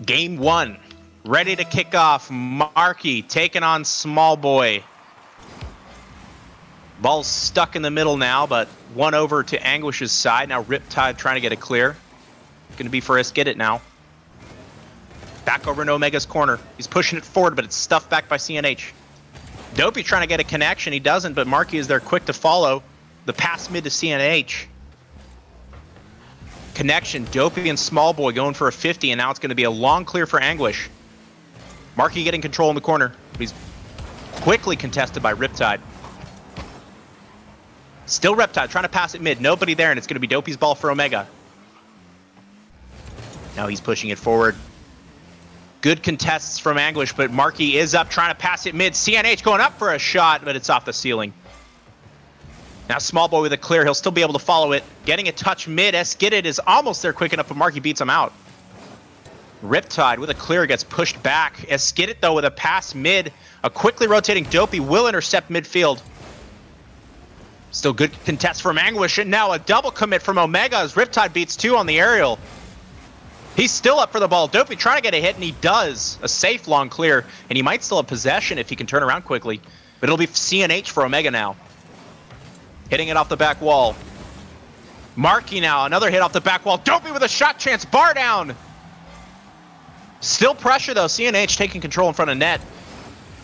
Game 1, ready to kick off. Marky taking on Small Boy. Ball's stuck in the middle now, but one over to Anguish's side. Now Riptide trying to get it clear. Going to be for Get It now. Back over in Omega's corner. He's pushing it forward, but it's stuffed back by CNH. Dopey trying to get a connection. He doesn't, but Marky is there quick to follow. The pass mid to CNH. Connection. Dopey and Small Boy going for a 50, and now it's going to be a long clear for Anguish. Marky getting control in the corner. He's quickly contested by Riptide. Still Riptide trying to pass it mid. Nobody there, and it's going to be Dopey's ball for Omega. Now he's pushing it forward. Good contests from Anguish, but Marky is up trying to pass it mid. CNH going up for a shot, but it's off the ceiling. Now Small Boy with a clear. He'll still be able to follow it. Getting a touch mid. Get It is almost there quick enough, but Marky beats him out. Riptide with a clear gets pushed back. Get It, though, with a pass mid. A quickly rotating Dopey will intercept midfield. Still good contest from Anguish, and now a double commit from Omega as Riptide beats 2 on the aerial. He's still up for the ball. Dopey trying to get a hit, and he does. A safe long clear, and he might still have possession if he can turn around quickly. But it'll be CNH for Omega now. Hitting it off the back wall. Marky now, another hit off the back wall. Dopey with a shot chance, bar down. Still pressure though, CNH taking control in front of net.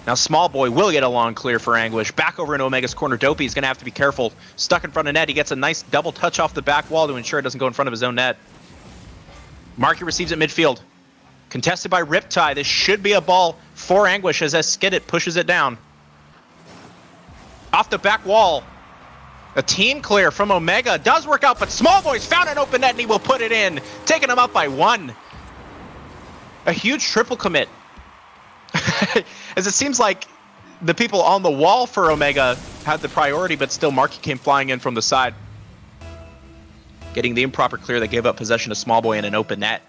Now Small Boy will get a long clear for Anguish. Back over in Omega's corner, Dopey is going to have to be careful. Stuck in front of net, he gets a nice double touch off the back wall to ensure it doesn't go in front of his own net. Marky receives it midfield. Contested by Riptide. This should be a ball for Anguish as Get It pushes it down. Off the back wall. A team clear from Omega. Does work out, but Small Boy's found an open net and he will put it in. Taking him up by 1. A huge triple commit. As it seems like the people on the wall for Omega had the priority, but still Marky came flying in from the side. Getting the improper clear that gave up possession to Small Boy in an open net.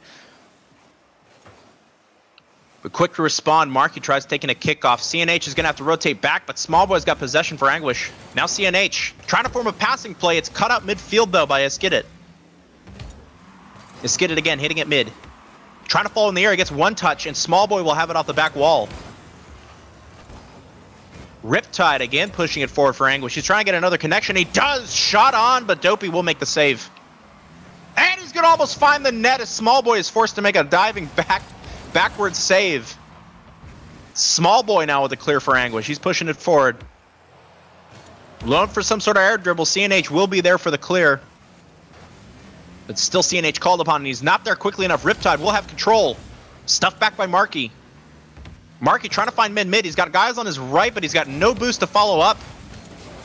But quick to respond, Marky tries taking a kickoff. CNH is going to have to rotate back, but Small Boy's got possession for Anguish. Now CNH trying to form a passing play. It's cut out midfield, though, by Get It. Get It again, hitting it mid. Trying to fall in the air, he gets one touch, and Small Boy will have it off the back wall. Riptide again pushing it forward for Anguish. He's trying to get another connection. He does! Shot on, but Dopey will make the save. And he's going to almost find the net as Small Boy is forced to make a diving backward save. Small Boy now with a clear for Anguish. He's pushing it forward. Loan for some sort of air dribble. CNH will be there for the clear. But still CNH called upon, and he's not there quickly enough. Riptide will have control. Stuffed back by Marky. Marky trying to find mid. He's got guys on his right, but he's got no boost to follow up.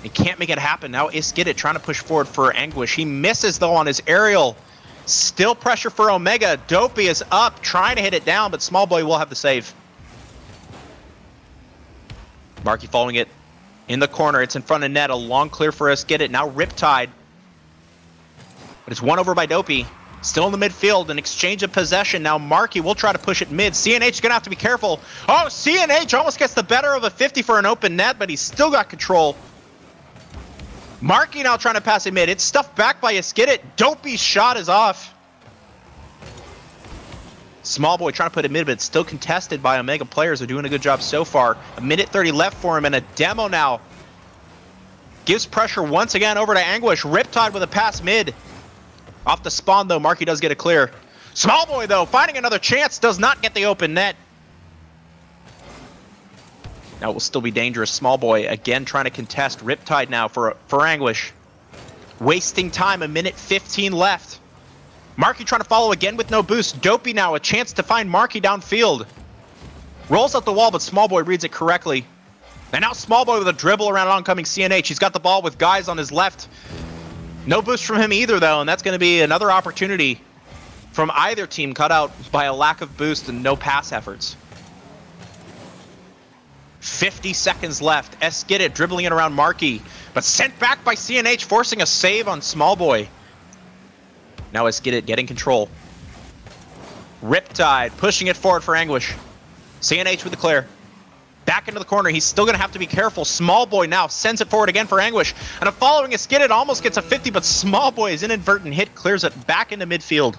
He can't make it happen. Now Get It trying to push forward for Anguish. He misses, though, on his aerial. Still pressure for Omega. Dopey is up, trying to hit it down, but Small Boy will have the save. Marky following it in the corner. It's in front of net. A long clear for Get It. Now Riptide. But it's won over by Dopey. Still in the midfield, an exchange of possession. Now Marky will try to push it mid. CNH is going to have to be careful. Oh, CNH almost gets the better of a 50 for an open net, but he's still got control. Marky now trying to pass it mid. It's stuffed back by Get It. Dopey's shot is off. Small Boy trying to put it mid, but it's still contested by Omega players. They're doing a good job so far. A minute 30 left for him, and a demo now. Gives pressure once again over to Anguish. Riptide with a pass mid. Off the spawn, though, Marky does get a clear. Small Boy, though, finding another chance, does not get the open net. Now it will still be dangerous. Small Boy again trying to contest. Riptide now for Anguish. Wasting time, a minute 15 left. Marky trying to follow again with no boost. Dopey now, a chance to find Marky downfield. Rolls up the wall, but Small Boy reads it correctly. And now Small Boy with a dribble around oncoming CNH. He's got the ball with guys on his left. No boost from him either, though, and that's going to be another opportunity from either team cut out by a lack of boost and no pass efforts. 50 seconds left. Get It dribbling it around Marky, but sent back by CNH, forcing a save on Small Boy. Now Get It getting control. Riptide pushing it forward for Anguish. CNH with the clear. Back into the corner. He's still going to have to be careful. Small Boy now sends it forward again for Anguish. And a following Get It almost gets a 50, but Small Boy is inadvertent hit, clears it back into midfield.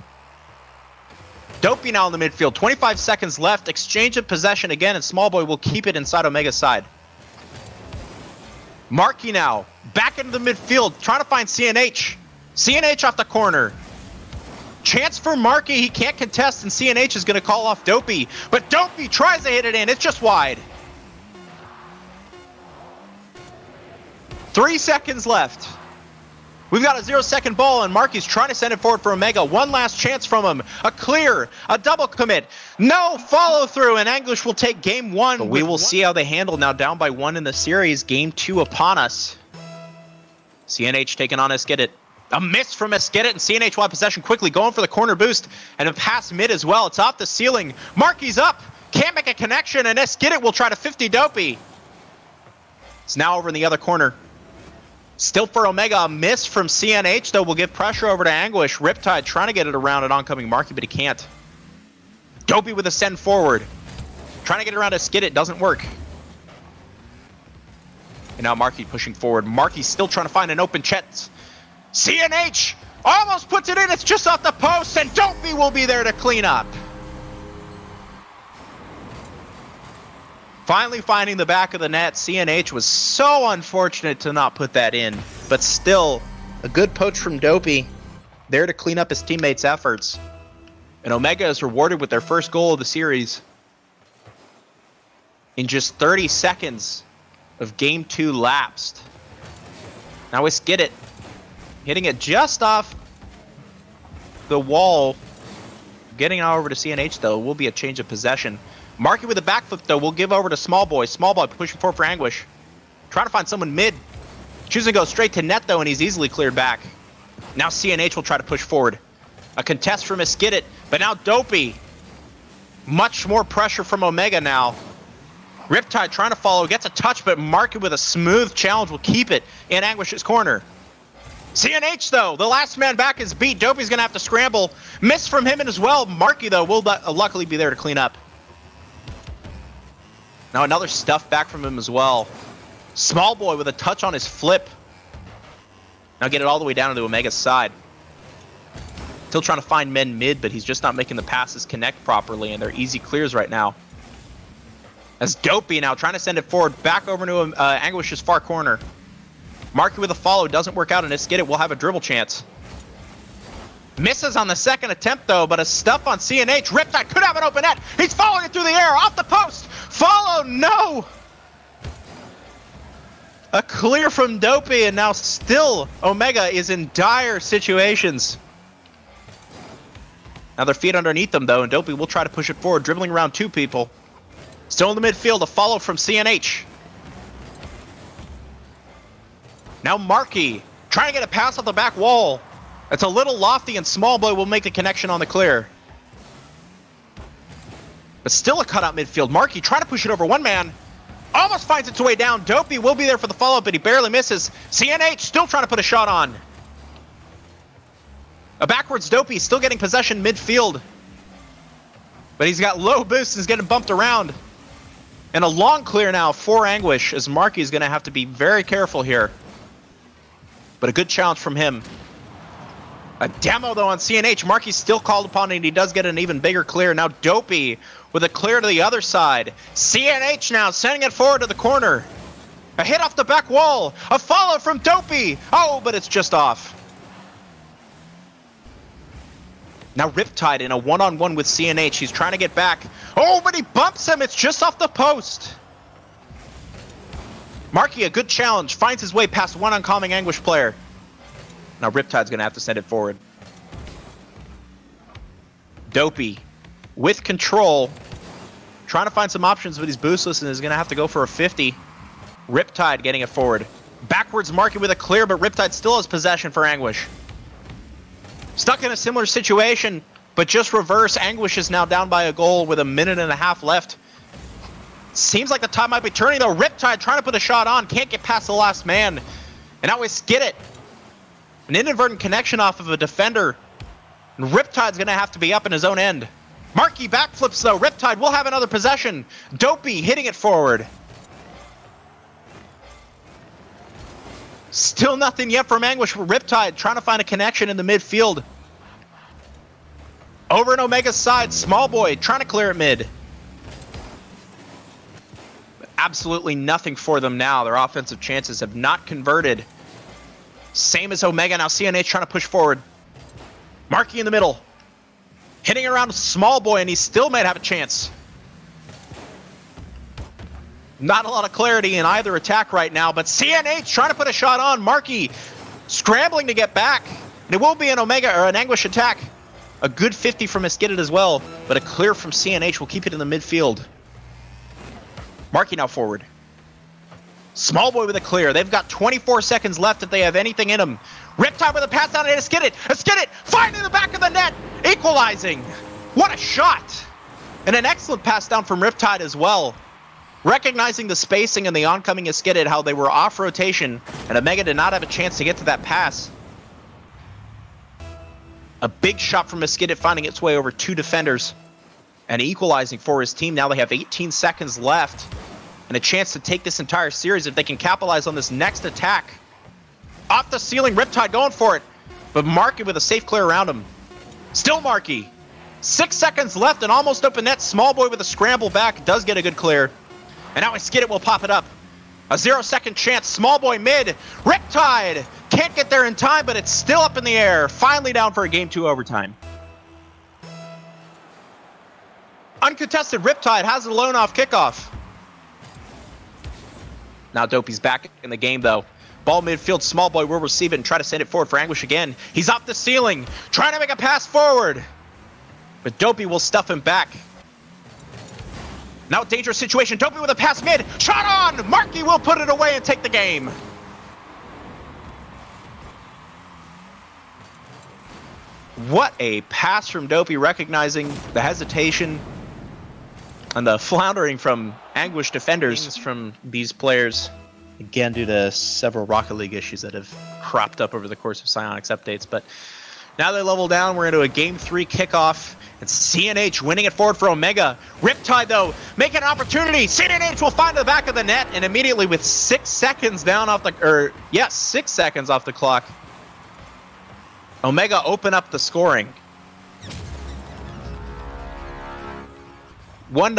Dopey now in the midfield. 25 seconds left. Exchange of possession again, and Smallboy will keep it inside Omega's side. Marky now back into the midfield, trying to find CNH. CNH off the corner. Chance for Marky. He can't contest, and CNH is going to call off Dopey. But Dopey tries to hit it in. It's just wide. 3 seconds left. We've got a 0-second ball, and Marky's trying to send it forward for Omega. One last chance from him. A clear, a double commit. No follow through, and Anguish will take game 1. But we will see how they handle now, down by 1 in the series. Game 2 upon us. CNH taking on Esquidit. A miss from Esquidit, and CNH will have possession quickly, going for the corner boost, and a pass mid as well. It's off the ceiling. Marky's up. Can't make a connection, and Esquidit will try to 50 Dopey. It's now over in the other corner. Still for Omega, a miss from CNH, though, will give pressure over to Anguish. Riptide trying to get it around an oncoming Marky, but he can't. Dopey with a send forward. Trying to get around a skid, it doesn't work. And now Marky pushing forward. Marky's still trying to find an open chance. CNH almost puts it in, it's just off the post, and Dopey will be there to clean up. Finally finding the back of the net. CNH was so unfortunate to not put that in, but still a good poach from Dopey, there to clean up his teammates' efforts. And Omega is rewarded with their first goal of the series. In just 30 seconds of game 2 lapsed. Now Esquidit hitting it just off the wall. Getting it over to CNH, though, will be a change of possession. Marky with a backflip, though, will give over to Smallboy. Smallboy pushing forward for Anguish. Trying to find someone mid. Choosing to go straight to net, though, and he's easily cleared back. Now CNH will try to push forward. A contest from Esquidit, but now Dopey. Much more pressure from Omega now. Riptide trying to follow, gets a touch, but Marky with a smooth challenge will keep it in Anguish's corner. CNH, though, the last man back is beat. Dopey's going to have to scramble. Miss from him as well. Marky, though, will luckily be there to clean up. Now another stuff back from him as well. Smallboy with a touch on his flip. Now get it all the way down to Omega's side. Still trying to find men mid, but he's just not making the passes connect properly, and they're easy clears right now. As Dopey now trying to send it forward back over to Anguish's far corner. Marky with a follow, doesn't work out, and Esquidit will have a dribble chance. Misses on the second attempt, though, but a stuff on CNH. Riptide could have an open net. He's following it through the air, off the post. Follow, no! A clear from Dopey, and now still Omega is in dire situations. Now their feet underneath them, though, and Dopey will try to push it forward, dribbling around 2 people. Still in the midfield, a follow from CNH. Now Marky trying to get a pass off the back wall. It's a little lofty, and Smallboy will make the connection on the clear. But still a cutout midfield. Marky trying to push it over one man. Almost finds its way down. Dopey will be there for the follow-up, but he barely misses. CNH still trying to put a shot on. A backwards Dopey still getting possession midfield. But he's got low boosts and is getting bumped around. And a long clear now for Anguish, as Marky is going to have to be very careful here. But a good challenge from him. A demo, though, on CNH. Marky's still called upon, and he does get an even bigger clear. Now Dopey with a clear to the other side. CNH now sending it forward to the corner. A hit off the back wall. A follow from Dopey. Oh, but it's just off. Now Riptide in a one-on-one with CNH. He's trying to get back. Oh, but he bumps him. It's just off the post. Marky, a good challenge. Finds his way past one oncoming Anguish player. Now Riptide's going to have to send it forward. Dopey with control. Trying to find some options, but he's boostless and is going to have to go for a 50. Riptide getting it forward. Backwards Marky with a clear, but Riptide still has possession for Anguish. Stuck in a similar situation, but just reverse. Anguish is now down by a goal with 1.5 minutes left. Seems like the tide might be turning, though. Riptide trying to put a shot on. Can't get past the last man. And now Esquidit. An inadvertent connection off of a defender. And Riptide's going to have to be up in his own end. Marky backflips, though. Riptide will have another possession. Dopey hitting it forward. Still nothing yet from Anguish. Riptide trying to find a connection in the midfield. Over in Omega's side, Small Boy trying to clear it mid. But absolutely nothing for them now. Their offensive chances have not converted. Same as Omega. Now CNH trying to push forward. Marky in the middle. Hitting around Small Boy, and he still might have a chance. Not a lot of clarity in either attack right now, but CNH trying to put a shot on. Marky scrambling to get back. And it will be an Omega or an Anguish attack. A good 50 from Misgitted as well, but a clear from CNH will keep it in the midfield. Marky now forward. Small Boy with a clear. They've got 24 seconds left if they have anything in them. Riptide with a pass down and Misgitted. Misgitted finding the back of the net, equalizing. What a shot! And an excellent pass down from Riptide as well. Recognizing the spacing and the oncoming Misgitted, how they were off rotation, and Omega did not have a chance to get to that pass. A big shot from Misgitted finding its way over two defenders and equalizing for his team. Now they have 18 seconds left and a chance to take this entire series if they can capitalize on this next attack. Off the ceiling, Riptide going for it, but Marky with a safe clear around him. Still Marky. 6 seconds left and almost open net. Small Boy with a scramble back does get a good clear. And now Misgitted will pop it up. A 0-second chance. Small Boy mid. Riptide can't get there in time, but it's still up in the air. Finally down for a Game 2 overtime. Uncontested, Riptide has a lone off kickoff. Now Dopey's back in the game, though. Ball midfield, Small Boy will receive it and try to send it forward for Anguish again. He's off the ceiling, trying to make a pass forward. But Dopey will stuff him back. Now dangerous situation, Dopey with a pass mid. Shot on! Marky will put it away and take the game. What a pass from Dopey, recognizing the hesitation and the floundering from Anguish defenders from these players. Again, due to several Rocket League issues that have cropped up over the course of Psyonix updates. But now they level down. We're into a Game 3 kickoff. It's CNH winning it forward for Omega. Riptide, though, making an opportunity. CNH will find the back of the net, and immediately with 6 seconds down off the, 6 seconds off the clock, Omega open up the scoring. One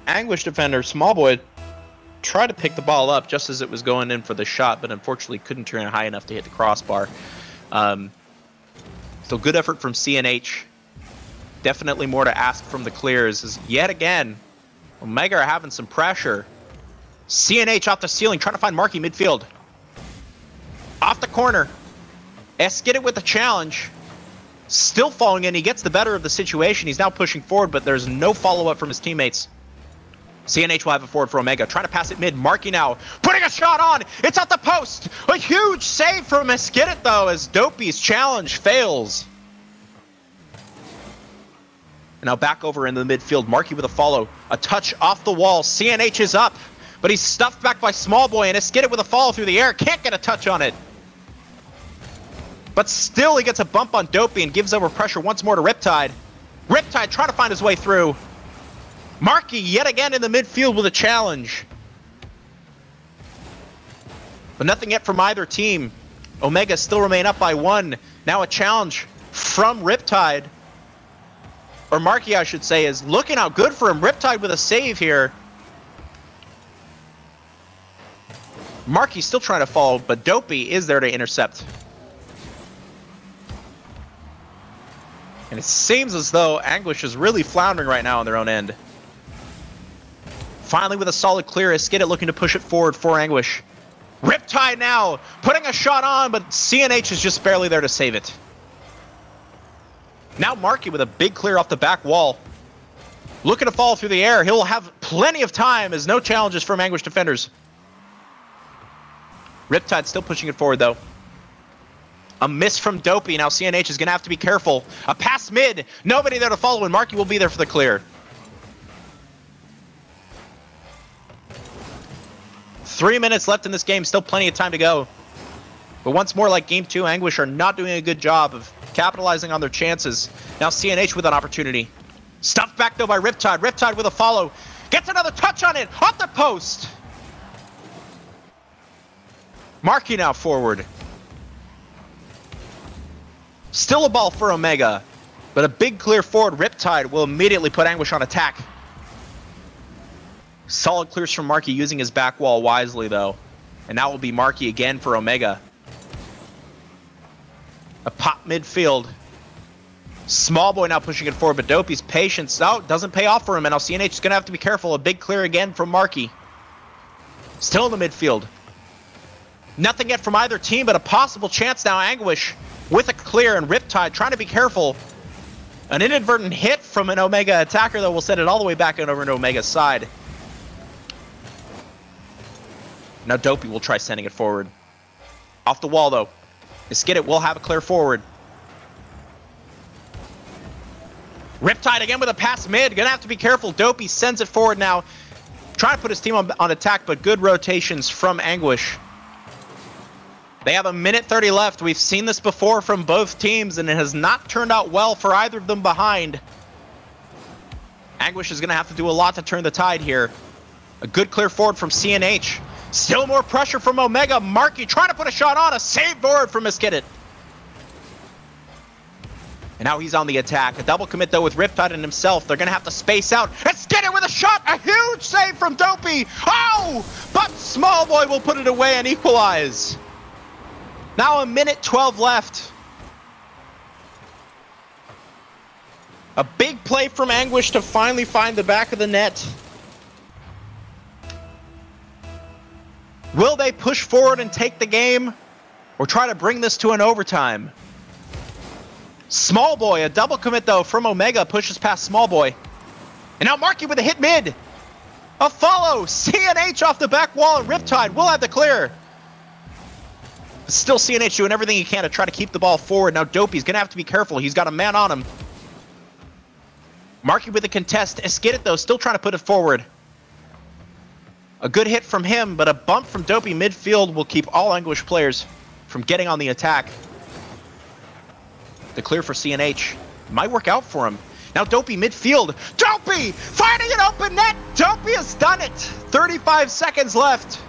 Anguish defender, Small Boy, tried to pick the ball up just as it was going in for the shot, but unfortunately couldn't turn it high enough to hit the crossbar. So good effort from CNH. Definitely more to ask from the clears. As yet again, Omega are having some pressure. CNH off the ceiling, trying to find Marky midfield. Off the corner. Misgitted with the challenge. Still falling in. He gets the better of the situation. He's now pushing forward, but there's no follow-up from his teammates. CNH will have it forward for Omega. Trying to pass it mid. Marky now putting a shot on. It's at the post. A huge save from Misgitted, though, as Dopey's challenge fails. And now back over in the midfield. Marky with a follow. A touch off the wall. CNH is up, but he's stuffed back by Small Boy, and Misgitted with a follow through the air. Can't get a touch on it. But still, he gets a bump on Dopey and gives over pressure once more to Riptide. Riptide trying to find his way through. Marky yet again in the midfield with a challenge. But nothing yet from either team. Omega still remain up by 1. Now a challenge from Riptide. Or Marky, I should say, is looking out good for him. Riptide with a save here. Marky's still trying to follow, but Dopey is there to intercept. And it seems as though Anguish is really floundering right now on their own end. Finally with a solid clear, Misgitted looking to push it forward for Anguish. Riptide now putting a shot on, but CNH is just barely there to save it. Now Marky with a big clear off the back wall. Looking to fall through the air. He'll have plenty of time as no challenges from Anguish defenders. Riptide still pushing it forward, though. A miss from Dopey. Now CNH is going to have to be careful. A pass mid. Nobody there to follow, and Marky will be there for the clear. 3 minutes left in this game. Still plenty of time to go. But once more, like Game 2, Anguish are not doing a good job of capitalizing on their chances. Now CNH with an opportunity. Stuffed back, though, by Riptide. Riptide with a follow. Gets another touch on it. Off the post. Marky now forward. Still a ball for Omega. But a big clear forward, Riptide will immediately put Anguish on attack. Solid clears from Marky using his back wall wisely, though. And that will be Marky again for Omega. A pop midfield. Small Boy now pushing it forward, but Dopey's patience doesn't pay off for him. And now CNH is going to have to be careful. A big clear again from Marky. Still in the midfield. Nothing yet from either team, but a possible chance now. Anguish with a clear, and Riptide trying to be careful. An inadvertent hit from an Omega attacker, though, will send it all the way back over to Omega's side. Now Dopey will try sending it forward. Off the wall, though. Skidit will have a clear forward. Riptide again with a pass mid. Gonna have to be careful. Dopey sends it forward now. Trying to put his team on attack, but good rotations from Anguish. They have 1:30 left. We've seen this before from both teams, and it has not turned out well for either of them behind. Anguish is going to have to do a lot to turn the tide here. A good clear forward from CNH. Still more pressure from Omega. Marky trying to put a shot on. A save forward from Miskidit. And now he's on the attack. A double commit, though, with Riptide and himself. They're going to have to space out. Miskidit with a shot. A huge save from Dopey. Oh! But Small Boy will put it away and equalize. Now 1:12 left. A big play from Anguish to finally find the back of the net. Will they push forward and take the game, or try to bring this to an overtime? Small Boy, a double commit though from Omega, pushes past Small Boy. And now Marky with a hit mid. A follow, CNH off the back wall, and Riptide will have the clear. Still CNH doing everything he can to try to keep the ball forward. Now Dopey's going to have to be careful. He's got a man on him. Marky with a contest. Skidit, though, still trying to put it forward. A good hit from him, but a bump from Dopey midfield will keep all Anguish players from getting on the attack. The clear for CNH might work out for him. Now Dopey midfield. Dopey finding an open net. Dopey has done it. 35 seconds left.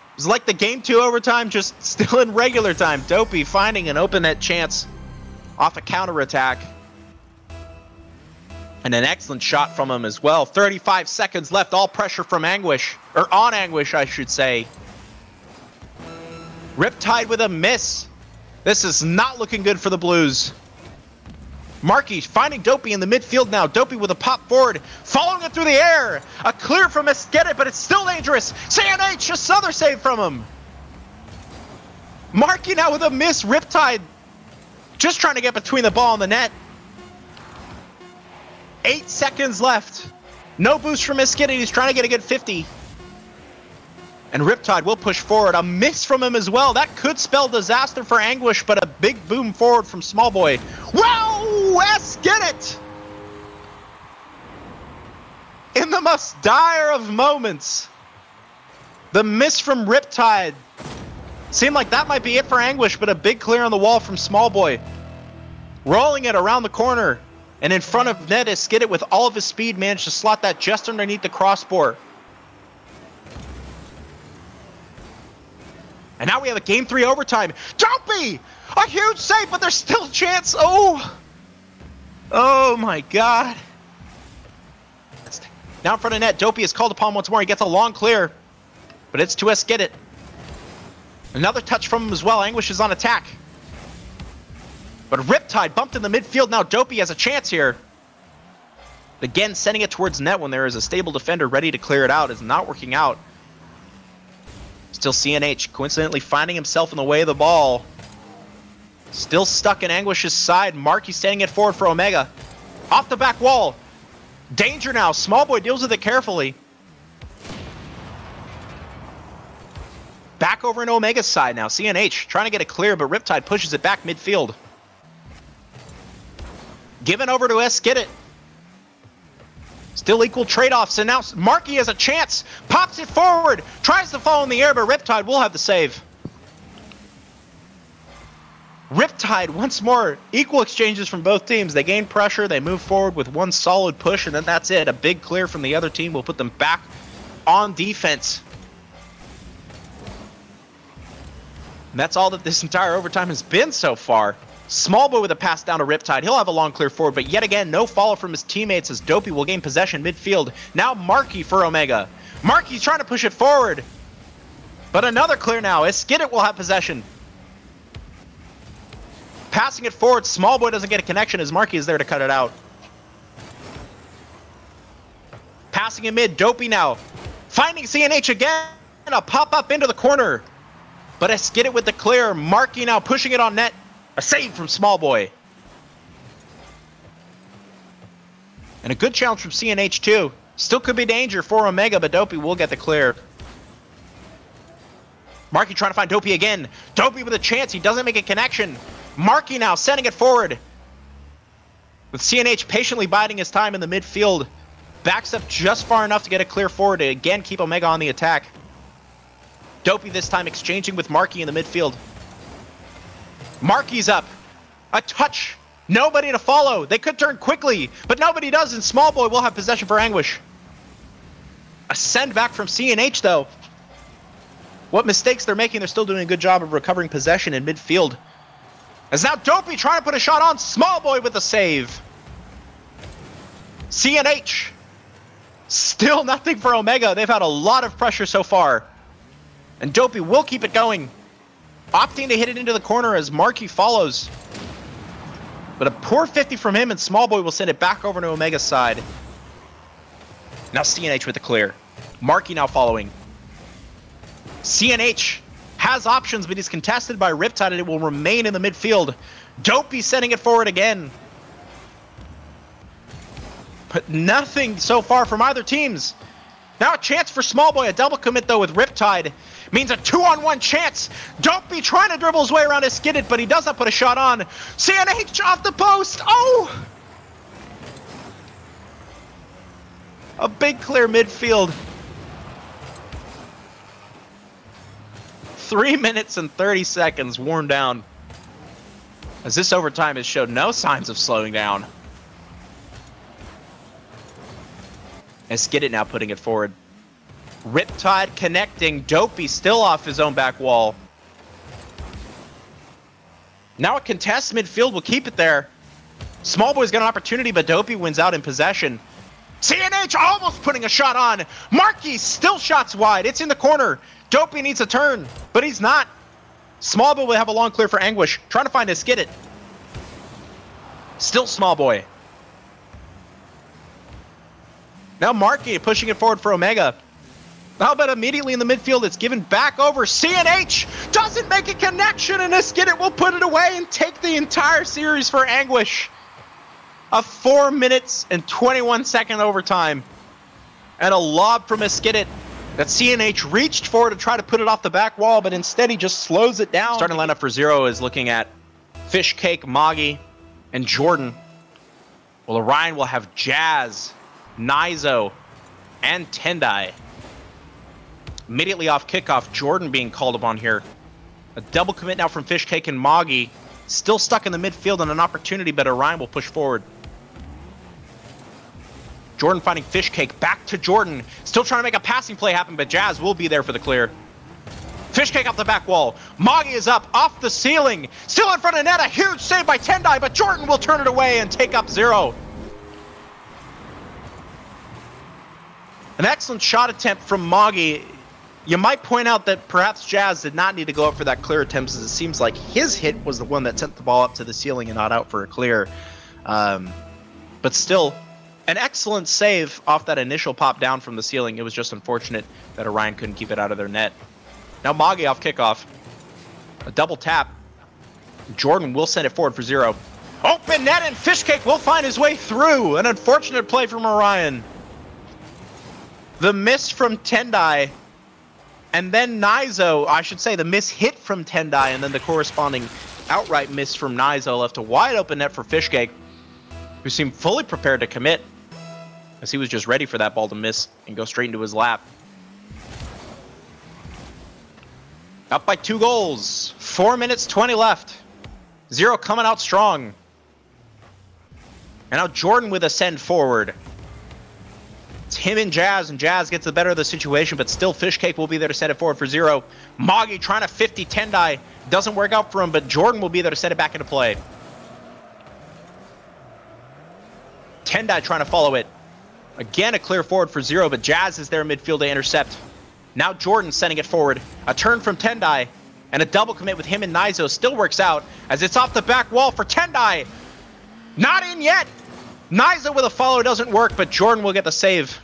It was like the game 2 overtime, just still in regular time. Dopey finding an open net chance off a counterattack. And an excellent shot from him as well. 35 seconds left, all pressure from Anguish. Or on Anguish, I should say. Riptide with a miss. This is not looking good for the Blues. Marky finding Dopey in the midfield now. Dopey with a pop forward, following it through the air. A clear from Miskidit, but it's still dangerous. CNH, just another save from him. Marky now with a miss. Riptide just trying to get between the ball and the net. 8 seconds left. No boost from Miskidit. He's trying to get a good 50. And Riptide will push forward. A miss from him as well. That could spell disaster for Anguish, but a big boom forward from Small Boy. Wow! Miskidit! In the most dire of moments. The miss from Riptide. Seemed like that might be it for Anguish, but a big clear on the wall from Small Boy. Rolling it around the corner. And in front of net, Miskidit with all of his speed managed to slot that just underneath the crossbar. And now we have a game 3 overtime. Dopey! A huge save, but there's still a chance. Oh! Oh my god. Now in front of net, Dopey is called upon once more. He gets a long clear, but it's to Miskidit. Another touch from him as well. Anguish is on attack. But Riptide bumped in the midfield. Now Dopey has a chance here. Again, sending it towards net when there is a stable defender ready to clear it out is not working out. Still CNH, coincidentally finding himself in the way of the ball. Still stuck in Anguish's side. Marky standing it forward for Omega. Off the back wall. Danger now. Small Boy deals with it carefully. Back over in Omega's side now. CNH trying to get it clear, but Riptide pushes it back midfield. Given over to Miskidit. Still equal trade-offs, and now Marky has a chance. Pops it forward. Tries to fall in the air, but Riptide will have the save. Riptide, once more, equal exchanges from both teams. They gain pressure, they move forward with one solid push, and then that's it. A big clear from the other team will put them back on defense. And that's all that this entire overtime has been so far. Small Boy with a pass down to Riptide. He'll have a long clear forward, but yet again, no follow from his teammates as Dopey will gain possession midfield. Now Marky for Omega. Marky's trying to push it forward. But another clear now. Eskidit will have possession. Passing it forward. Small Boy doesn't get a connection as Marky is there to cut it out. Passing in mid. Dopey now. Finding CNH again. A pop-up into the corner. But Eskidit with the clear. Marky now pushing it on net. A save from Small Boy. And a good challenge from CNH too. Still could be danger for Omega, but Dopey will get the clear. Marky trying to find Dopey again. Dopey with a chance. He doesn't make a connection. Marky now sending it forward. With CNH patiently biding his time in the midfield. Backs up just far enough to get a clear forward to again keep Omega on the attack. Dopey this time exchanging with Marky in the midfield. Marky's up. A touch. Nobody to follow. They could turn quickly, but nobody does, and Small Boy will have possession for Anguish. A send back from CNH, though. What mistakes they're making, they're still doing a good job of recovering possession in midfield. As now Dopey trying to put a shot on. Small Boy with a save. CNH. Still nothing for Omega. They've had a lot of pressure so far. And Dopey will keep it going. Opting to hit it into the corner as Marky follows. But a poor 50 from him, and Small Boy will send it back over to Omega's side. Now CNH with the clear. Marky now following. CNH has options, but he's contested by Riptide, and it will remain in the midfield. Dopey sending it forward again. But nothing so far from either teams. Now a chance for Small Boy. A double commit, though, with Riptide. Means a 2-on-1 chance. Dopey trying to dribble his way around Eskidit, but he does not put a shot on. CNH off the post. Oh! A big clear midfield. 3 minutes and 30 seconds worn down. As this overtime has showed no signs of slowing down. Eskidit now putting it forward. Riptide connecting. Dopey still off his own back wall. Now a contest midfield will keep it there. Small Boy's got an opportunity, but Dopey wins out in possession. CNH almost putting a shot on. Marky still shots wide. It's in the corner. Dopey needs a turn, but he's not. Small Boy will have a long clear for Anguish. Trying to find Eskidit. Still Small Boy. Now Marky pushing it forward for Omega. How about immediately in the midfield, it's given back over. CNH doesn't make a connection, and Eskidit will put it away and take the entire series for Anguish. A 4 minutes and 21 second overtime. And a lob from Eskidit that CNH reached for to try to put it off the back wall, but instead he just slows it down. Starting lineup for Xero is looking at Fishcake, Moggy, and Jordan. Well, Orion will have Jazz, Nizo, and Tendai. Immediately off kickoff, Jordan being called upon here. A double commit now from Fishcake and Moggy. Still stuck in the midfield and an opportunity, but Orion will push forward. Jordan finding Fishcake, back to Jordan. Still trying to make a passing play happen, but Jazz will be there for the clear. Fishcake off the back wall. Moggy is up, off the ceiling. Still in front of net, a huge save by Tendai, but Jordan will turn it away and take up Xero. An excellent shot attempt from Moggy. You might point out that perhaps Jazz did not need to go up for that clear attempt, as it seems like his hit was the one that sent the ball up to the ceiling and not out for a clear. But still, an excellent save off that initial pop down from the ceiling. It was just unfortunate that Orion couldn't keep it out of their net. Now Moggy off kickoff. A double tap. Jordan will send it forward for Xero. Open net, and Fishcake will find his way through. An unfortunate play from Orion. The miss from Tendai. And then Nizo, I should say the miss hit from Tendai, and then the corresponding outright miss from Nizo left a wide open net for Fishcake, who seemed fully prepared to commit, as he was just ready for that ball to miss and go straight into his lap. Up by 2 goals. 4 minutes, 20 left. Xero coming out strong. And now Jordan with a send forward. It's him and Jazz gets the better of the situation, but still Fishcake will be there to send it forward for Xero. Moggy trying to 50 Tendai. Doesn't work out for him, but Jordan will be there to set it back into play. Tendai trying to follow it. Again, a clear forward for Xero, but Jazz is there in midfield to intercept. Now Jordan sending it forward. A turn from Tendai, and a double commit with him and Nizo still works out, as it's off the back wall for Tendai. Not in yet! Nizo with a follow doesn't work, but Jordan will get the save.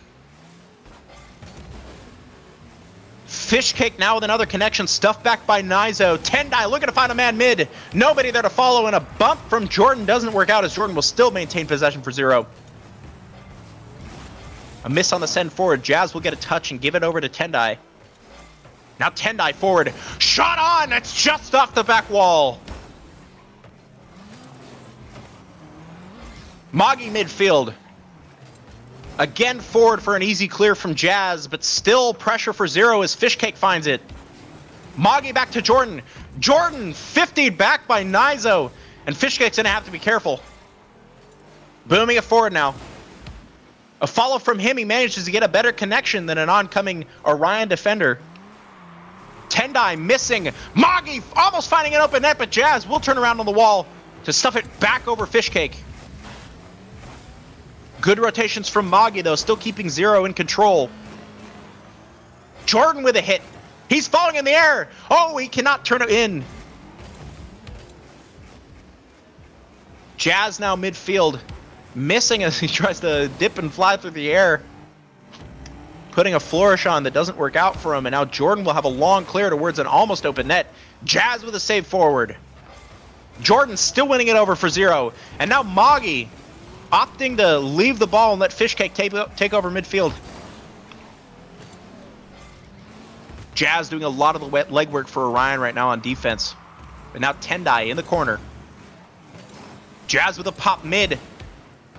Fishcake now with another connection, stuffed back by Nizo. Tendai looking to find a man mid. Nobody there to follow, and a bump from Jordan doesn't work out, as Jordan will still maintain possession for Xero. A miss on the send forward. Jazz will get a touch and give it over to Tendai. Now Tendai forward. Shot on! That's just off the back wall. Moggy midfield. Again forward for an easy clear from Jazz, but still pressure for Xero as Fishcake finds it. Moggy back to Jordan. Jordan 50'd back by Nizo, and Fishcake's gonna have to be careful. Booming it forward now. A follow from him, he manages to get a better connection than an oncoming Orion defender. Tendai missing. Moggy almost finding an open net, but Jazz will turn around on the wall to stuff it back over Fishcake. Good rotations from Moggy, though, still keeping Xero in control. Jordan with a hit. He's falling in the air. Oh, he cannot turn it in. Jazz now midfield. Missing as he tries to dip and fly through the air. Putting a flourish on that doesn't work out for him, and now Jordan will have a long clear towards an almost open net. Jazz with a save forward. Jordan still winning it over for Xero, and now Moggy opting to leave the ball and let Fishcake take over midfield. Jazz doing a lot of the wet legwork for Orion right now on defense. But now Tendai in the corner. Jazz with a pop mid.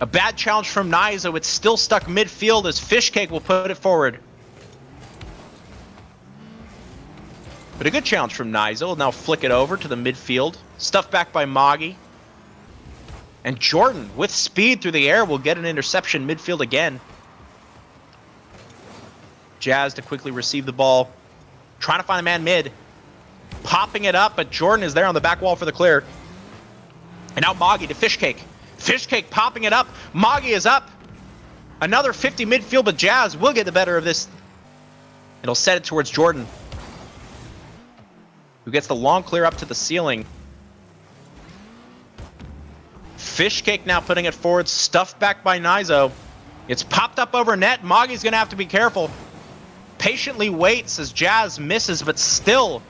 A bad challenge from Nizo. It's still stuck midfield as Fishcake will put it forward. But a good challenge from Nizo. Will now flick it over to the midfield. Stuffed back by Moggy. And Jordan, with speed through the air, will get an interception midfield again. Jazz to quickly receive the ball. Trying to find a man mid. Popping it up, but Jordan is there on the back wall for the clear. And now Moggy to Fishcake. Fishcake popping it up. Moggy is up. Another 50 midfield, but Jazz will get the better of this. It'll set it towards Jordan, who gets the long clear up to the ceiling. Fishcake now putting it forward, stuffed back by Nizo. It's popped up over net. Moggy's going to have to be careful. Patiently waits as Jazz misses, but still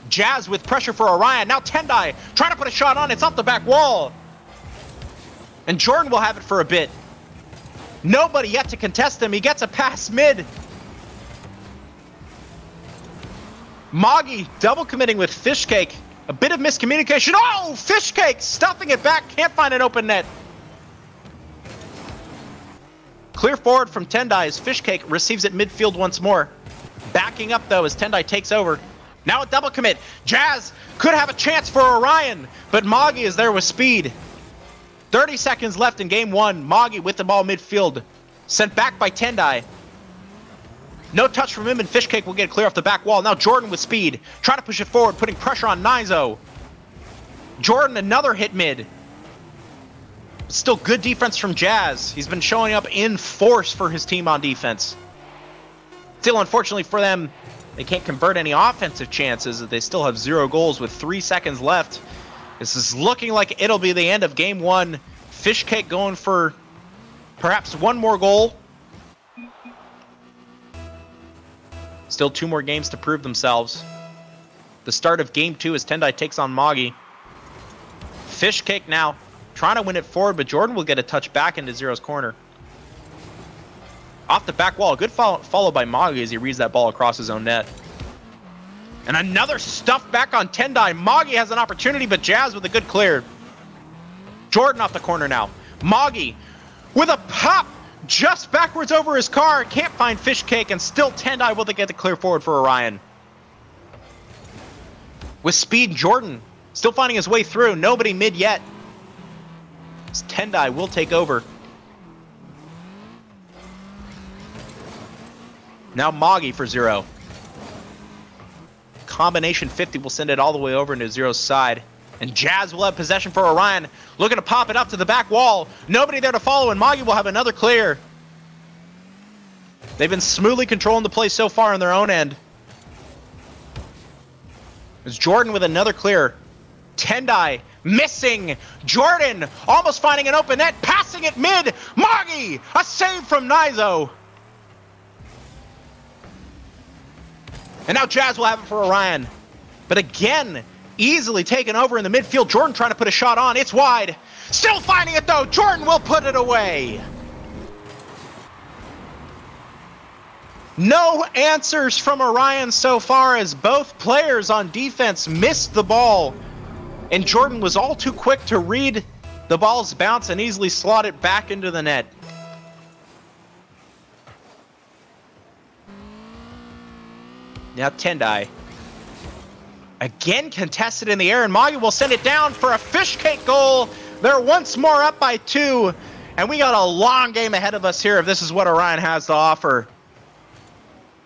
Jazz with pressure for Orion. Now Tendai trying to put a shot on. It's off the back wall. And Jordan will have it for a bit. Nobody yet to contest him. He gets a pass mid. Moggy double committing with Fishcake. A bit of miscommunication. Oh, Fishcake stuffing it back. Can't find an open net. Clear forward from Tendai as Fishcake receives it midfield once more. Backing up, though, as Tendai takes over. Now a double commit. Jazz could have a chance for Orion, but Moggy is there with speed. 30 seconds left in game one. Moggy with the ball midfield. Sent back by Tendai. No touch from him, and Fishcake will get clear off the back wall. Now Jordan with speed. Trying to push it forward, putting pressure on Nizo. Jordan, another hit mid. Still good defense from Jazz. He's been showing up in force for his team on defense. Still, unfortunately for them, they can't convert any offensive chances. They still have 0 goals with 3 seconds left. This is looking like it'll be the end of game one. Fishcake going for perhaps one more goal. Still 2 more games to prove themselves. The start of game 2 as Tendai takes on Moggy. Fishcake now trying to win it forward, but Jordan will get a touch back into Xero's corner. Off the back wall, good follow by Moggy as he reads that ball across his own net. And another stuff back on Tendai. Moggy has an opportunity, but Jazz with a good clear. Jordan off the corner now. Moggy with a pop just backwards over his car. Can't find Fishcake, and still Tendai will get the clear forward for Orion. With speed, Jordan still finding his way through. Nobody mid yet. Tendai will take over. Now Moggy for Xero. combination 50 will send it all the way over into Zero's side. And Jazz will have possession for Orion, looking to pop it up to the back wall. Nobody there to follow, and Moggy will have another clear. They've been smoothly controlling the play so far on their own end. It's Jordan with another clear. Tendai missing. Jordan almost finding an open net, passing it mid. Moggy, a save from Nizo. And now Jazz will have it for Orion. But again, easily taken over in the midfield. Jordan trying to put a shot on. It's wide. Still finding it though. Jordan will put it away. No answers from Orion so far as both players on defense missed the ball. And Jordan was all too quick to read the ball's bounce and easily slot it back into the net. Now Tendai. Again contested in the air, and Moggy will send it down for a fish cake goal. They're once more up by 2, and we got a long game ahead of us here if this is what Orion has to offer.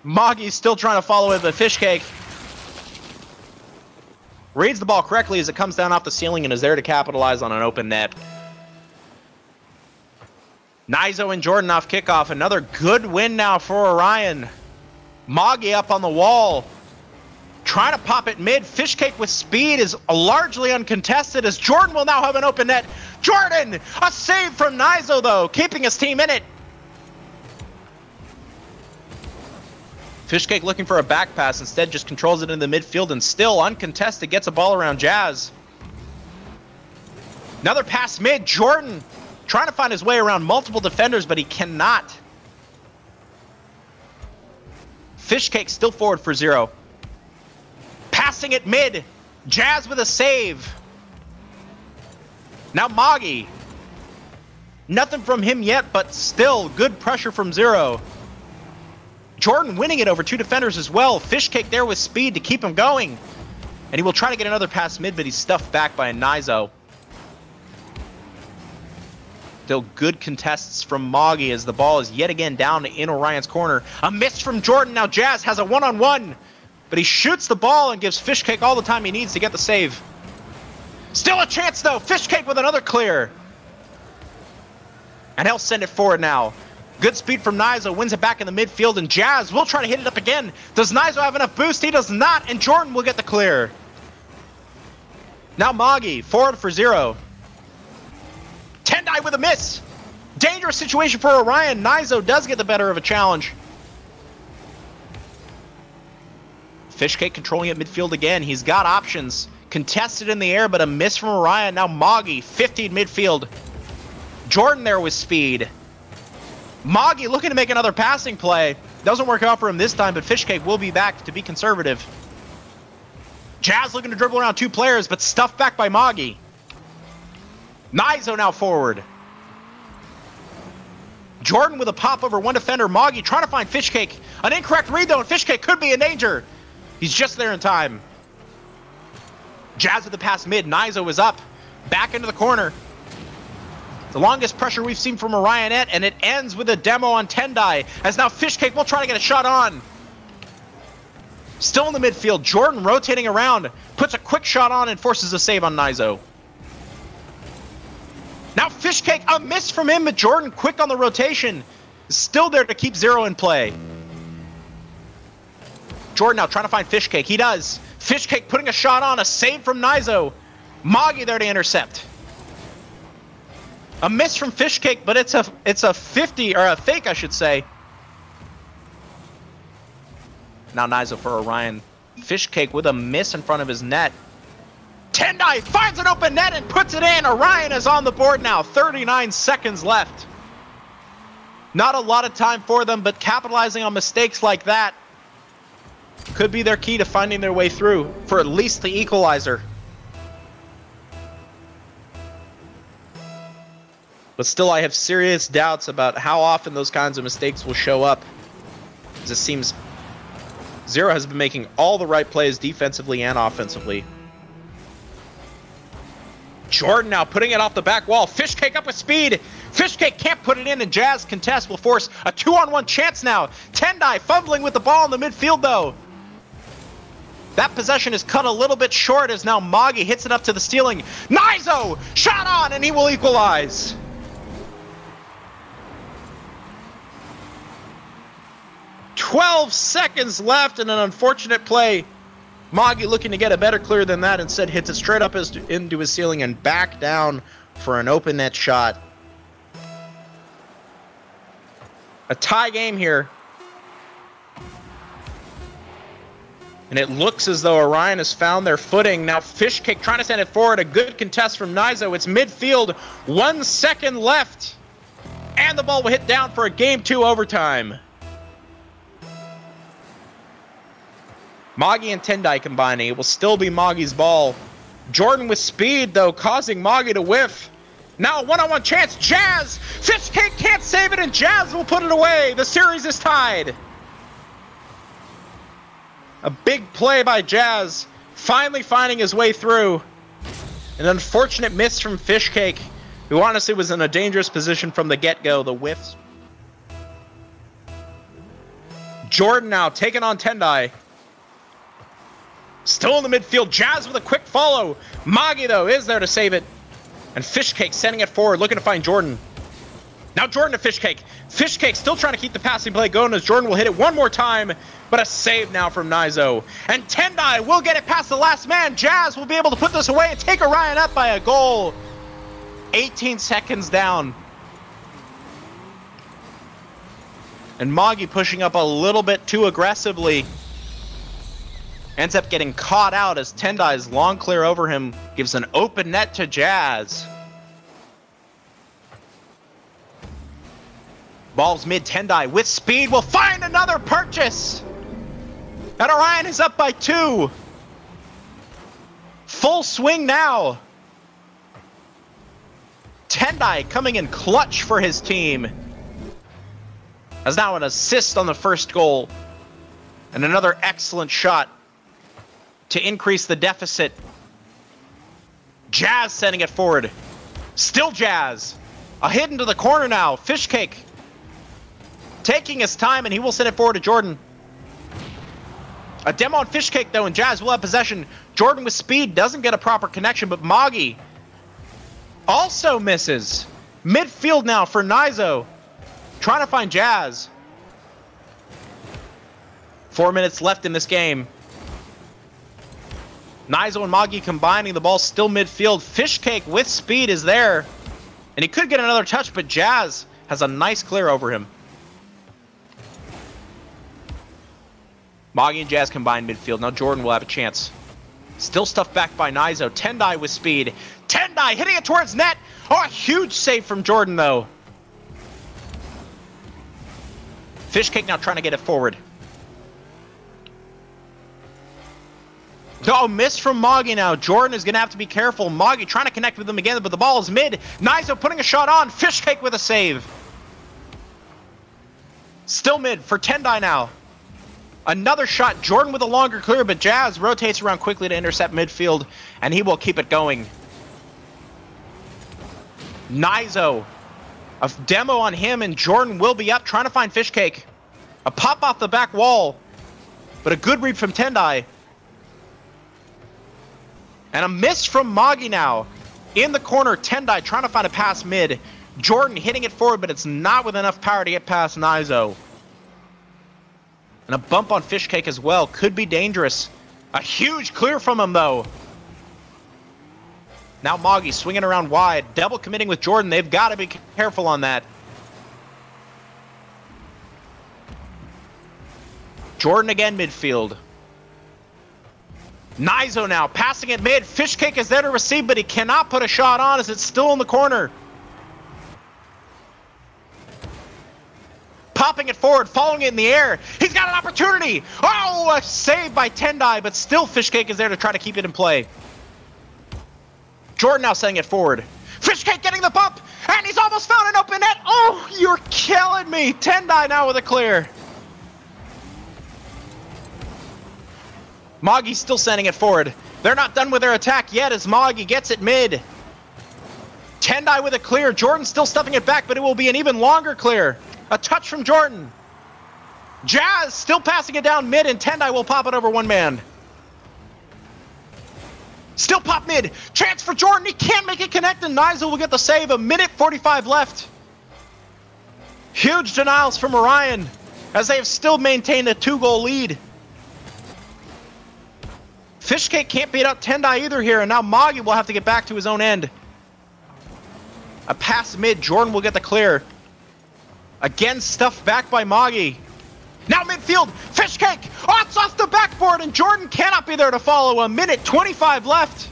Moggy's still trying to follow with the fish cake. Reads the ball correctly as it comes down off the ceiling and is there to capitalize on an open net. Nizo and Jordan off kickoff. Another good win now for Orion. Moggy up on the wall. Trying to pop it mid. Fish cake with speed is largely uncontested as Jordan will now have an open net. Jordan! A save from Nizo though, keeping his team in it. Fishcake looking for a back pass, instead just controls it in the midfield and still uncontested gets a ball around Jazz. Another pass mid, Jordan trying to find his way around multiple defenders, but he cannot. Fishcake still forward for Zero. Passing it mid, Jazz with a save. Now Moggy. Nothing from him yet, but still good pressure from Zero. Jordan winning it over 2 defenders as well. Fishcake there with speed to keep him going. And he will try to get another pass mid, but he's stuffed back by a Nizo. Still good contests from Moggy as the ball is yet again down in Orion's corner. A miss from Jordan. Now Jazz has a one-on-one. But he shoots the ball and gives Fishcake all the time he needs to get the save. Still a chance though. Fishcake with another clear. And he'll send it forward now. Good speed from Nizo, wins it back in the midfield, and Jazz will try to hit it up again. Does Nizo have enough boost? He does not, and Jordan will get the clear. Now Moggy, forward for Zero. Tendai with a miss. Dangerous situation for Orion. Nizo does get the better of a challenge. Fishcake controlling it midfield again. He's got options. Contested in the air, but a miss from Orion. Now Moggy, 50 midfield. Jordan there with speed. Moggy looking to make another passing play. Doesn't work out for him this time, but Fishcake will be back to be conservative. Jazz looking to dribble around 2 players, but stuffed back by Moggy. Nizo now forward. Jordan with a pop over 1 defender. Moggy trying to find Fishcake. An incorrect read though, and Fishcake could be in danger. He's just there in time. Jazz with the pass mid. Nizo is up. Back into the corner. The longest pressure we've seen from Orionette, and it ends with a demo on Tendai, as now Fishcake will try to get a shot on. Still in the midfield, Jordan rotating around, puts a quick shot on and forces a save on Nizo. Now Fishcake, a miss from him, but Jordan quick on the rotation. Is still there to keep Zero in play. Jordan now trying to find Fishcake, he does. Fishcake putting a shot on, a save from Nizo. Moggy there to intercept. A miss from Fishcake, but it's a 50, or a fake, I should say. Now Nizo for Orion. Fishcake with a miss in front of his net. Tendai finds an open net and puts it in. Orion is on the board now. 39 seconds left. Not a lot of time for them, but capitalizing on mistakes like that could be their key to finding their way through for at least the equalizer. But still, I have serious doubts about how often those kinds of mistakes will show up. It just seems Zero has been making all the right plays defensively and offensively. Jordan now putting it off the back wall. Fishcake up with speed. Fishcake can't put it in, and Jazz contest will force a 2-on-1 chance now. Tendai fumbling with the ball in the midfield, though. That possession is cut a little bit short as now Moggy hits it up to the ceiling. Nizo! Shot on, and he will equalize. "12 seconds left and an unfortunate play. Moggy looking to get a better clear than that, instead hits it straight up into his ceiling and back down for an open net shot. A tie game here. And it looks as though Orion has found their footing. Now Fishcake trying to send it forward. A good contest from Nizo. It's midfield. 1 second left. And the ball will hit down for a Game 2 overtime. Moggy and Tendai combining. It will still be Moggy's ball. Jordan with speed, though, causing Moggy to whiff. Now a one-on-one chance. Jazz! Fishcake can't save it, and Jazz will put it away. The series is tied. A big play by Jazz, finally finding his way through. An unfortunate miss from Fishcake, who honestly was in a dangerous position from the get-go. The whiffs. Jordan now taking on Tendai. Still in the midfield. Jazz with a quick follow. Moggy, though, is there to save it. And Fishcake sending it forward, looking to find Jordan. Now Jordan to Fishcake. Fishcake still trying to keep the passing play going as Jordan will hit it one more time. But a save now from Nizo. And Tendai will get it past the last man. Jazz will be able to put this away and take Orion up by a goal. 18 seconds down. And Moggy pushing up a little bit too aggressively. Ends up getting caught out as Tendai's long clear over him gives an open net to Jazz. Ball's mid. Tendai with speed will find another purchase. And Orion is up by 2. Full swing now. Tendai coming in clutch for his team. Has now an assist on the first goal. And another excellent shot to increase the deficit. Jazz sending it forward. Still Jazz. A hit into the corner now. Fishcake taking his time, and he will send it forward to Jordan. A demo on Fishcake, though, and Jazz will have possession. Jordan with speed doesn't get a proper connection, but Moggy also misses. Midfield now for Nizo. Trying to find Jazz. 4 minutes left in this game. Nizo and Moggy combining. The ball still midfield. Fishcake with speed is there. And he could get another touch, but Jazz has a nice clear over him. Moggy and Jazz combined midfield. Now Jordan will have a chance. Still stuffed back by Nizo. Tendai with speed. Tendai hitting it towards net. Oh, a huge save from Jordan, though. Fishcake now trying to get it forward. Oh, miss from Moggy now. Jordan is going to have to be careful. Moggy trying to connect with him again, but the ball is mid. Nizo putting a shot on. Fishcake with a save. Still mid for Tendai now. Another shot. Jordan with a longer clear, but Jazz rotates around quickly to intercept midfield, and he will keep it going. Nizo. A demo on him, and Jordan will be up, trying to find Fishcake. A pop off the back wall, but a good read from Tendai. And a miss from Moggy now. In the corner, Tendai trying to find a pass mid. Jordan hitting it forward, but it's not with enough power to get past Nizo. And a bump on Fishcake as well. Could be dangerous. A huge clear from him, though. Now Moggy swinging around wide. Double committing with Jordan. They've got to be careful on that. Jordan again midfield. Nizo now passing it mid. Fishcake is there to receive, but he cannot put a shot on as it's still in the corner. Popping it forward, following it in the air. He's got an opportunity. Oh, a save by Tendai, but still Fishcake is there to try to keep it in play. Jordan now sending it forward. Fishcake getting the bump, and he's almost found an open net. Oh, you're killing me. Tendai now with a clear. Moggy still sending it forward. They're not done with their attack yet as Moggy gets it mid. Tendai with a clear. Jordan still stuffing it back, but it will be an even longer clear. A touch from Jordan. Jazz still passing it down mid, and Tendai will pop it over one man. Still pop mid. Chance for Jordan. He can't make it connect, and Nizel will get the save. 1:45 left. Huge denials from Orion, as they have still maintained a 2-goal lead. Fishcake can't beat out Tendai either here, and now Magi will have to get back to his own end. A pass mid. Jordan will get the clear. Again, stuffed back by Magi. Now midfield, Fishcake! Oh, it's off the backboard, and Jordan cannot be there to follow. 1:25 left.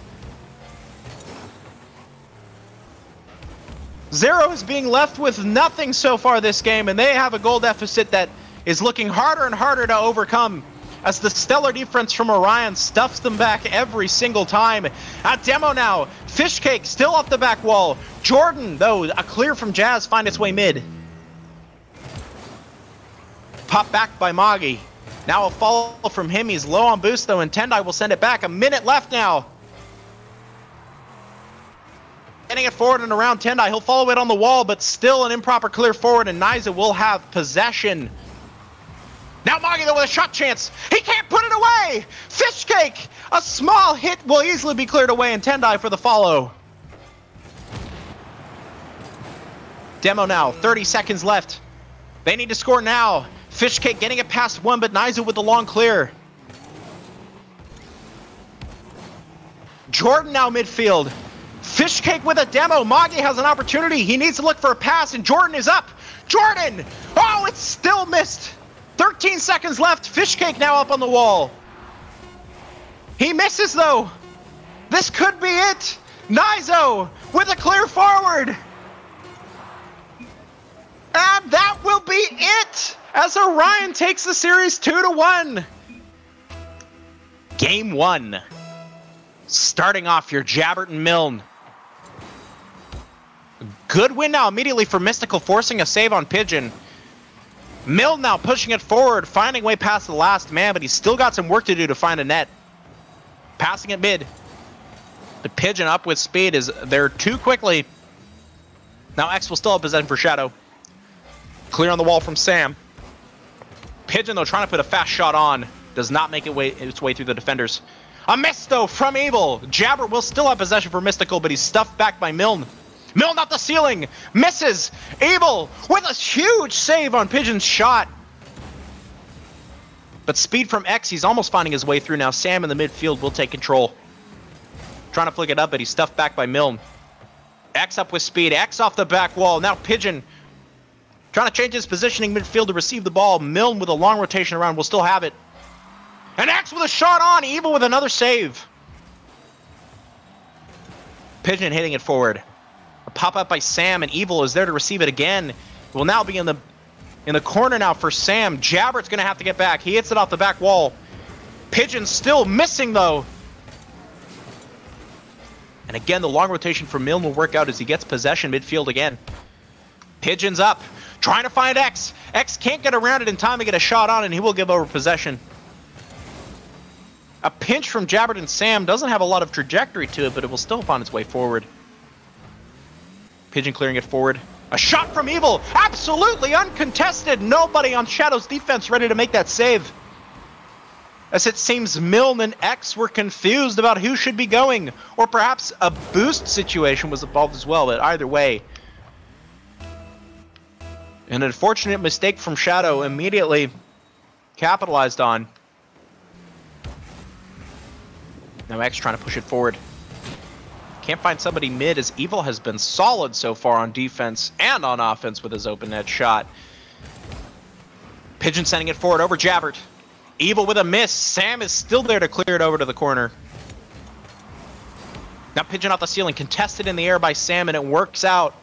Xero is being left with nothing so far this game, and they have a goal deficit that is looking harder and harder to overcome, as the stellar defense from Orion stuffs them back every single time. A demo now. Fishcake still off the back wall. Jordan, though, a clear from Jazz, find its way mid. Pop back by Magi. Now a follow from him. He's low on boost, though, and Tendai will send it back. 1 minute left now. Getting it forward and around Tendai. He'll follow it on the wall, but still an improper clear forward, and Niza will have possession. Now Magi, though, with a shot chance. He can't put it away! Fishcake! A small hit will easily be cleared away, and Tendai for the follow. Demo now. 30 seconds left. They need to score now. Fishcake getting it past one, but Niza with the long clear. Jordan now midfield. Fishcake with a demo. Magi has an opportunity. He needs to look for a pass, and Jordan is up. Jordan! Oh, it's still missed. 13 seconds left. Fishcake now up on the wall. He misses, though. This could be it. Nizo with a clear forward. And that will be it, as Orion takes the series 2-1. Game 1. Starting off your Jabbert and Milne. Good win now immediately for Mystical, forcing a save on Pigeon. Milne now pushing it forward, finding way past the last man, but he's still got some work to do to find a net. Passing it mid. The Pigeon up with speed is there too quickly. Now X will still have possession for Shadow. Clear on the wall from Sam. Pigeon, though, trying to put a fast shot on. Does not make its way through the defenders. A miss, though, from Evil. Jabber will still have possession for Mystical, but he's stuffed back by Milne. Milne up the ceiling. Misses. Evil with a huge save on Pigeon's shot. But speed from X, he's almost finding his way through now. Sam in the midfield will take control. Trying to flick it up, but he's stuffed back by Milne. X up with speed. X off the back wall. Now Pigeon trying to change his positioning midfield to receive the ball. Milne with a long rotation around will still have it. And X with a shot on. Evil with another save. Pigeon hitting it forward. A pop-up by Sam, and Evil is there to receive it again. Will now be in the corner now for Sam. Jabbert's going to have to get back. He hits it off the back wall. Pigeon still missing, though. And again, the long rotation for Milne will work out as he gets possession midfield again. Pigeon's up. Trying to find X. X can't get around it in time to get a shot on, and he will give over possession. A pinch from Jabbert and Sam doesn't have a lot of trajectory to it, but it will still find its way forward. Pigeon clearing it forward. A shot from Evil. Absolutely uncontested. Nobody on Shadow's defense ready to make that save. As it seems Milne and X were confused about who should be going. Or perhaps a boost situation was involved as well, but either way. An unfortunate mistake from Shadow immediately capitalized on. Now X trying to push it forward. Can't find somebody mid, as Evil has been solid so far on defense and on offense with his open net shot. Pigeon sending it forward over Jabbert. Evil with a miss. Sam is still there to clear it over to the corner. Now Pigeon off the ceiling, contested in the air by Sam, and it works out.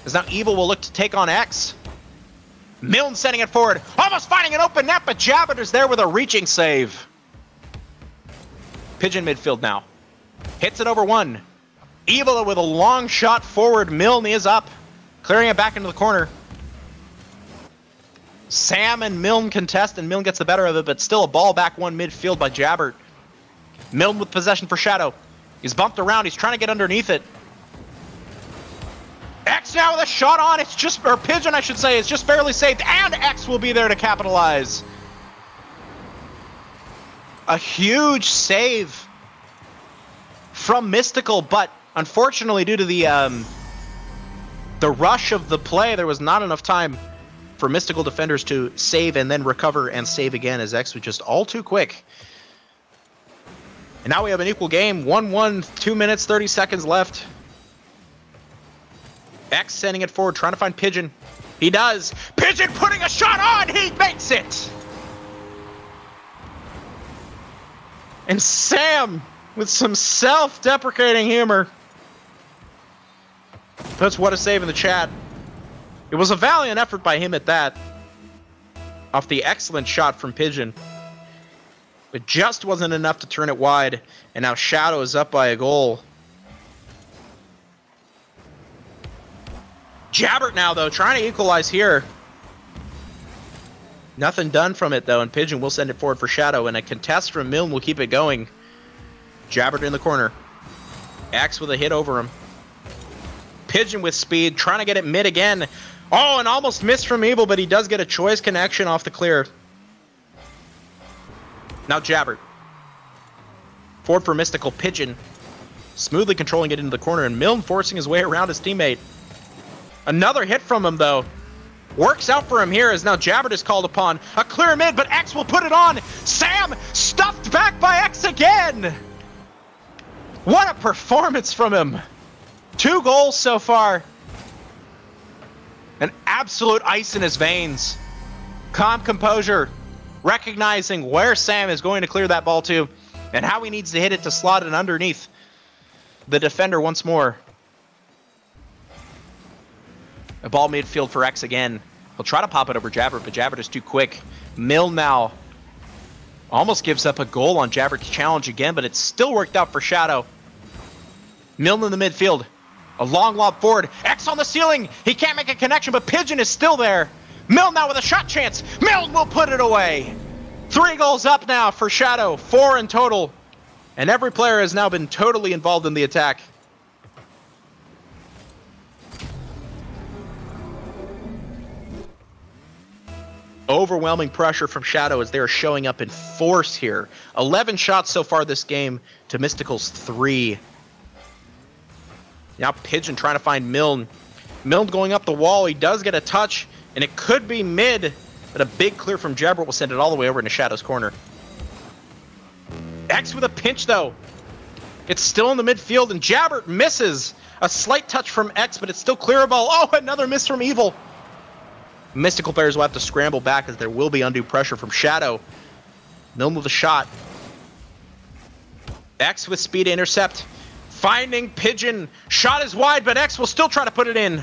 As now Evil will look to take on X. Milne sending it forward, almost finding an open net, but Jabbert is there with a reaching save. Pigeon midfield now. Hits it over one. Evil with a long shot forward. Milne is up, clearing it back into the corner. Sam and Milne contest, and Milne gets the better of it, but still a ball back one midfield by Jabbert. Milne with possession for Shadow. He's bumped around. He's trying to get underneath it. X now with a shot on. It's just, or Pigeon I should say, is just barely saved, and X will be there to capitalize. A huge save from Mystical, but unfortunately due to the rush of the play, there was not enough time for Mystical defenders to save and then recover and save again, as X was just all too quick. And now we have an equal game, 1-1, 2 minutes, 30 seconds left. X sending it forward, trying to find Pigeon. He does. Pigeon putting a shot on, he makes it! And Sam, with some self-deprecating humor, puts what a save in the chat. It was a valiant effort by him at that. Off the excellent shot from Pigeon. It just wasn't enough to turn it wide. And now Shadow is up by a goal. Jabbert now, though, trying to equalize here. Nothing done from it, though, and Pigeon will send it forward for Shadow, and a contest from Milne will keep it going. Jabbert in the corner. X with a hit over him. Pigeon with speed, trying to get it mid again. Oh, and almost missed from Evil, but he does get a choice connection off the clear. Now Jabbert. Forward for Mystical. Pigeon smoothly controlling it into the corner, and Milne forcing his way around his teammate. Another hit from him, though. Works out for him here as now Jabbert is called upon. A clear mid, but X will put it on. Sam stuffed back by X again. What a performance from him. 2 goals so far. An absolute ice in his veins. Calm composure. Recognizing where Sam is going to clear that ball to and how he needs to hit it to slot it underneath the defender once more. A ball midfield for X again. He'll try to pop it over Jabbert, but Jabbert is too quick. Milne now almost gives up a goal on Jabbert's challenge again, but it's still worked out for Shadow. Milne in the midfield. A long lob forward. X on the ceiling. He can't make a connection, but Pigeon is still there. Milne now with a shot chance. Milne will put it away. 3 goals up now for Shadow. 4 in total. And every player has now been totally involved in the attack. Overwhelming pressure from Shadow as they are showing up in force here. 11 shots so far this game to Mystical's 3. Now Pigeon trying to find Milne. Milne going up the wall. He does get a touch, and it could be mid, but a big clear from Jabbert will send it all the way over into Shadow's corner. X with a pinch, though. It's still in the midfield, and Jabbert misses. A slight touch from X, but it's still clearable. Oh, another miss from Evil. Mystical players will have to scramble back as there will be undue pressure from Shadow. Milne with a shot. X with speed to intercept. Finding Pigeon. Shot is wide, but X will still try to put it in.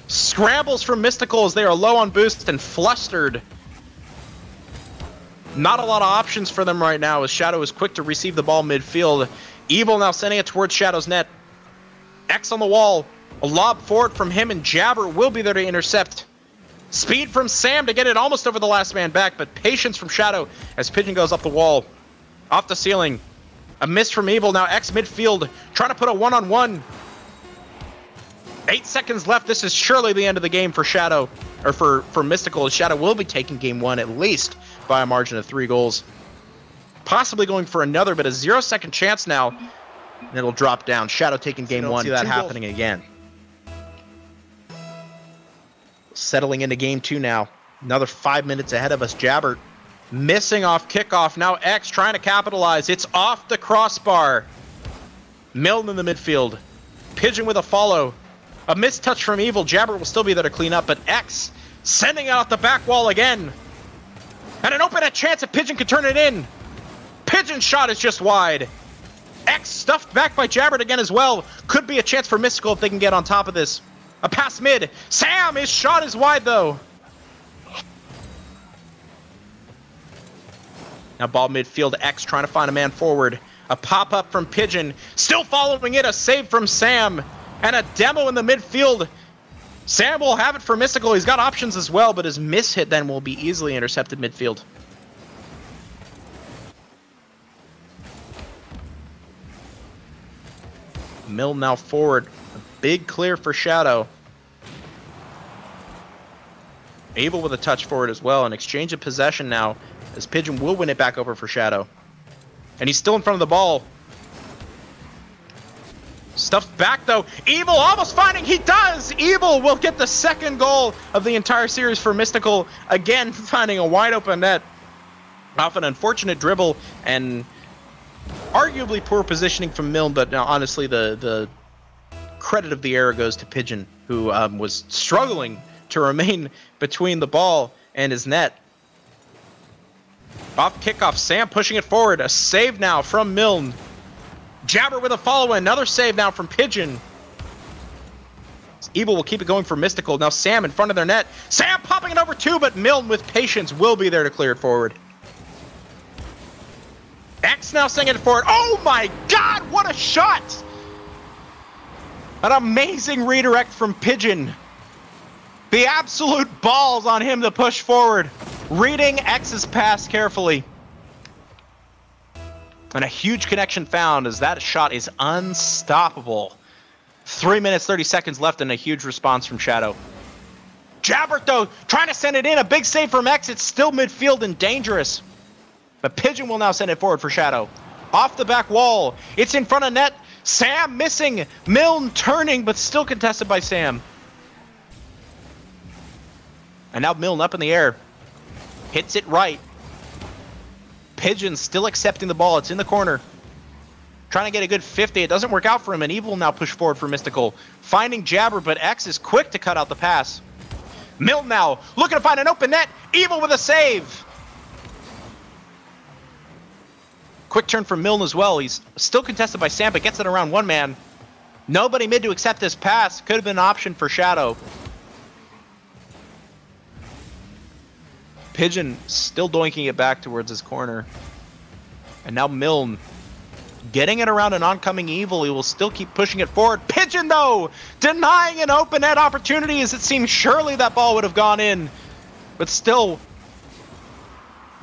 Scrambles from Mystical as they are low on boost and flustered. Not a lot of options for them right now as Shadow is quick to receive the ball midfield. Evil now sending it towards Shadow's net. X on the wall. A lob forward from him, and Jabbert will be there to intercept. Speed from Sam to get it almost over the last man back, but patience from Shadow as Pigeon goes up the wall. Off the ceiling. A miss from Evil. Now X midfield trying to put a one-on-one. 8 seconds left. This is surely the end of the game for Shadow, or for Mystical. Shadow will be taking game 1 at least by a margin of 3 goals. Possibly going for another, but a 0-second chance now. And it'll drop down. Shadow taking game 1. See that happening again. Settling into game 2 now. Another 5 minutes ahead of us. Jabbert missing off kickoff. Now X trying to capitalize. It's off the crossbar. Milne in the midfield. Pigeon with a follow. A missed touch from Evil. Jabbert will still be there to clean up, but X sending it out the back wall again. And an open chance if Pigeon can turn it in. Pigeon's shot is just wide. X stuffed back by Jabbert again as well. Could be a chance for Mystical if they can get on top of this. A pass mid. Sam, his shot is wide though. Now ball midfield. X trying to find a man forward. A pop-up from Pigeon. Still following it. A save from Sam. And a demo in the midfield. Sam will have it for Mystical. He's got options as well, but his miss hit then will be easily intercepted midfield. Milne now forward. A big clear for Shadow. Abel with a touch forward as well. An exchange of possession now as Pigeon will win it back over for Shadow. And he's still in front of the ball. Stuffed back, though. Evil almost finding. He does! Evil will get the second goal of the entire series for Mystical. Again, finding a wide open net. Off an unfortunate dribble and arguably poor positioning from Milne, but honestly, the credit of the error goes to Pigeon, who was struggling to remain between the ball and his net. Off kickoff, Sam pushing it forward. A save now from Milne. Jabber with a follow-in. Another save now from Pigeon. Evil will keep it going for Mystical. Now Sam in front of their net. Sam popping it over too, but Milne with patience will be there to clear it forward. X now sending it forward. Oh my god, what a shot! An amazing redirect from Pigeon. The absolute balls on him to push forward. Reading X's pass carefully. And a huge connection found as that shot is unstoppable. 3 minutes, 30 seconds left and a huge response from Shadow. Jabbert, though, trying to send it in. A big save from X. It's still midfield and dangerous. But Pigeon will now send it forward for Shadow. Off the back wall. It's in front of net. Sam missing. Milne turning, but still contested by Sam. And now Milne up in the air. Hits it right. Pigeon still accepting the ball. It's in the corner. Trying to get a good 50. It doesn't work out for him, and Evil will now push forward for Mystical. Finding Jabber, but X is quick to cut out the pass. Milne now looking to find an open net. Evil with a save. Quick turn from Milne as well. He's still contested by Sam, but gets it around one man. Nobody mid to accept this pass. Could have been an option for Shadow. Pigeon still doinking it back towards his corner. And now Milne getting it around an oncoming Evil. He will still keep pushing it forward. Pigeon, though, denying an open net opportunity as it seemed surely that ball would have gone in. But still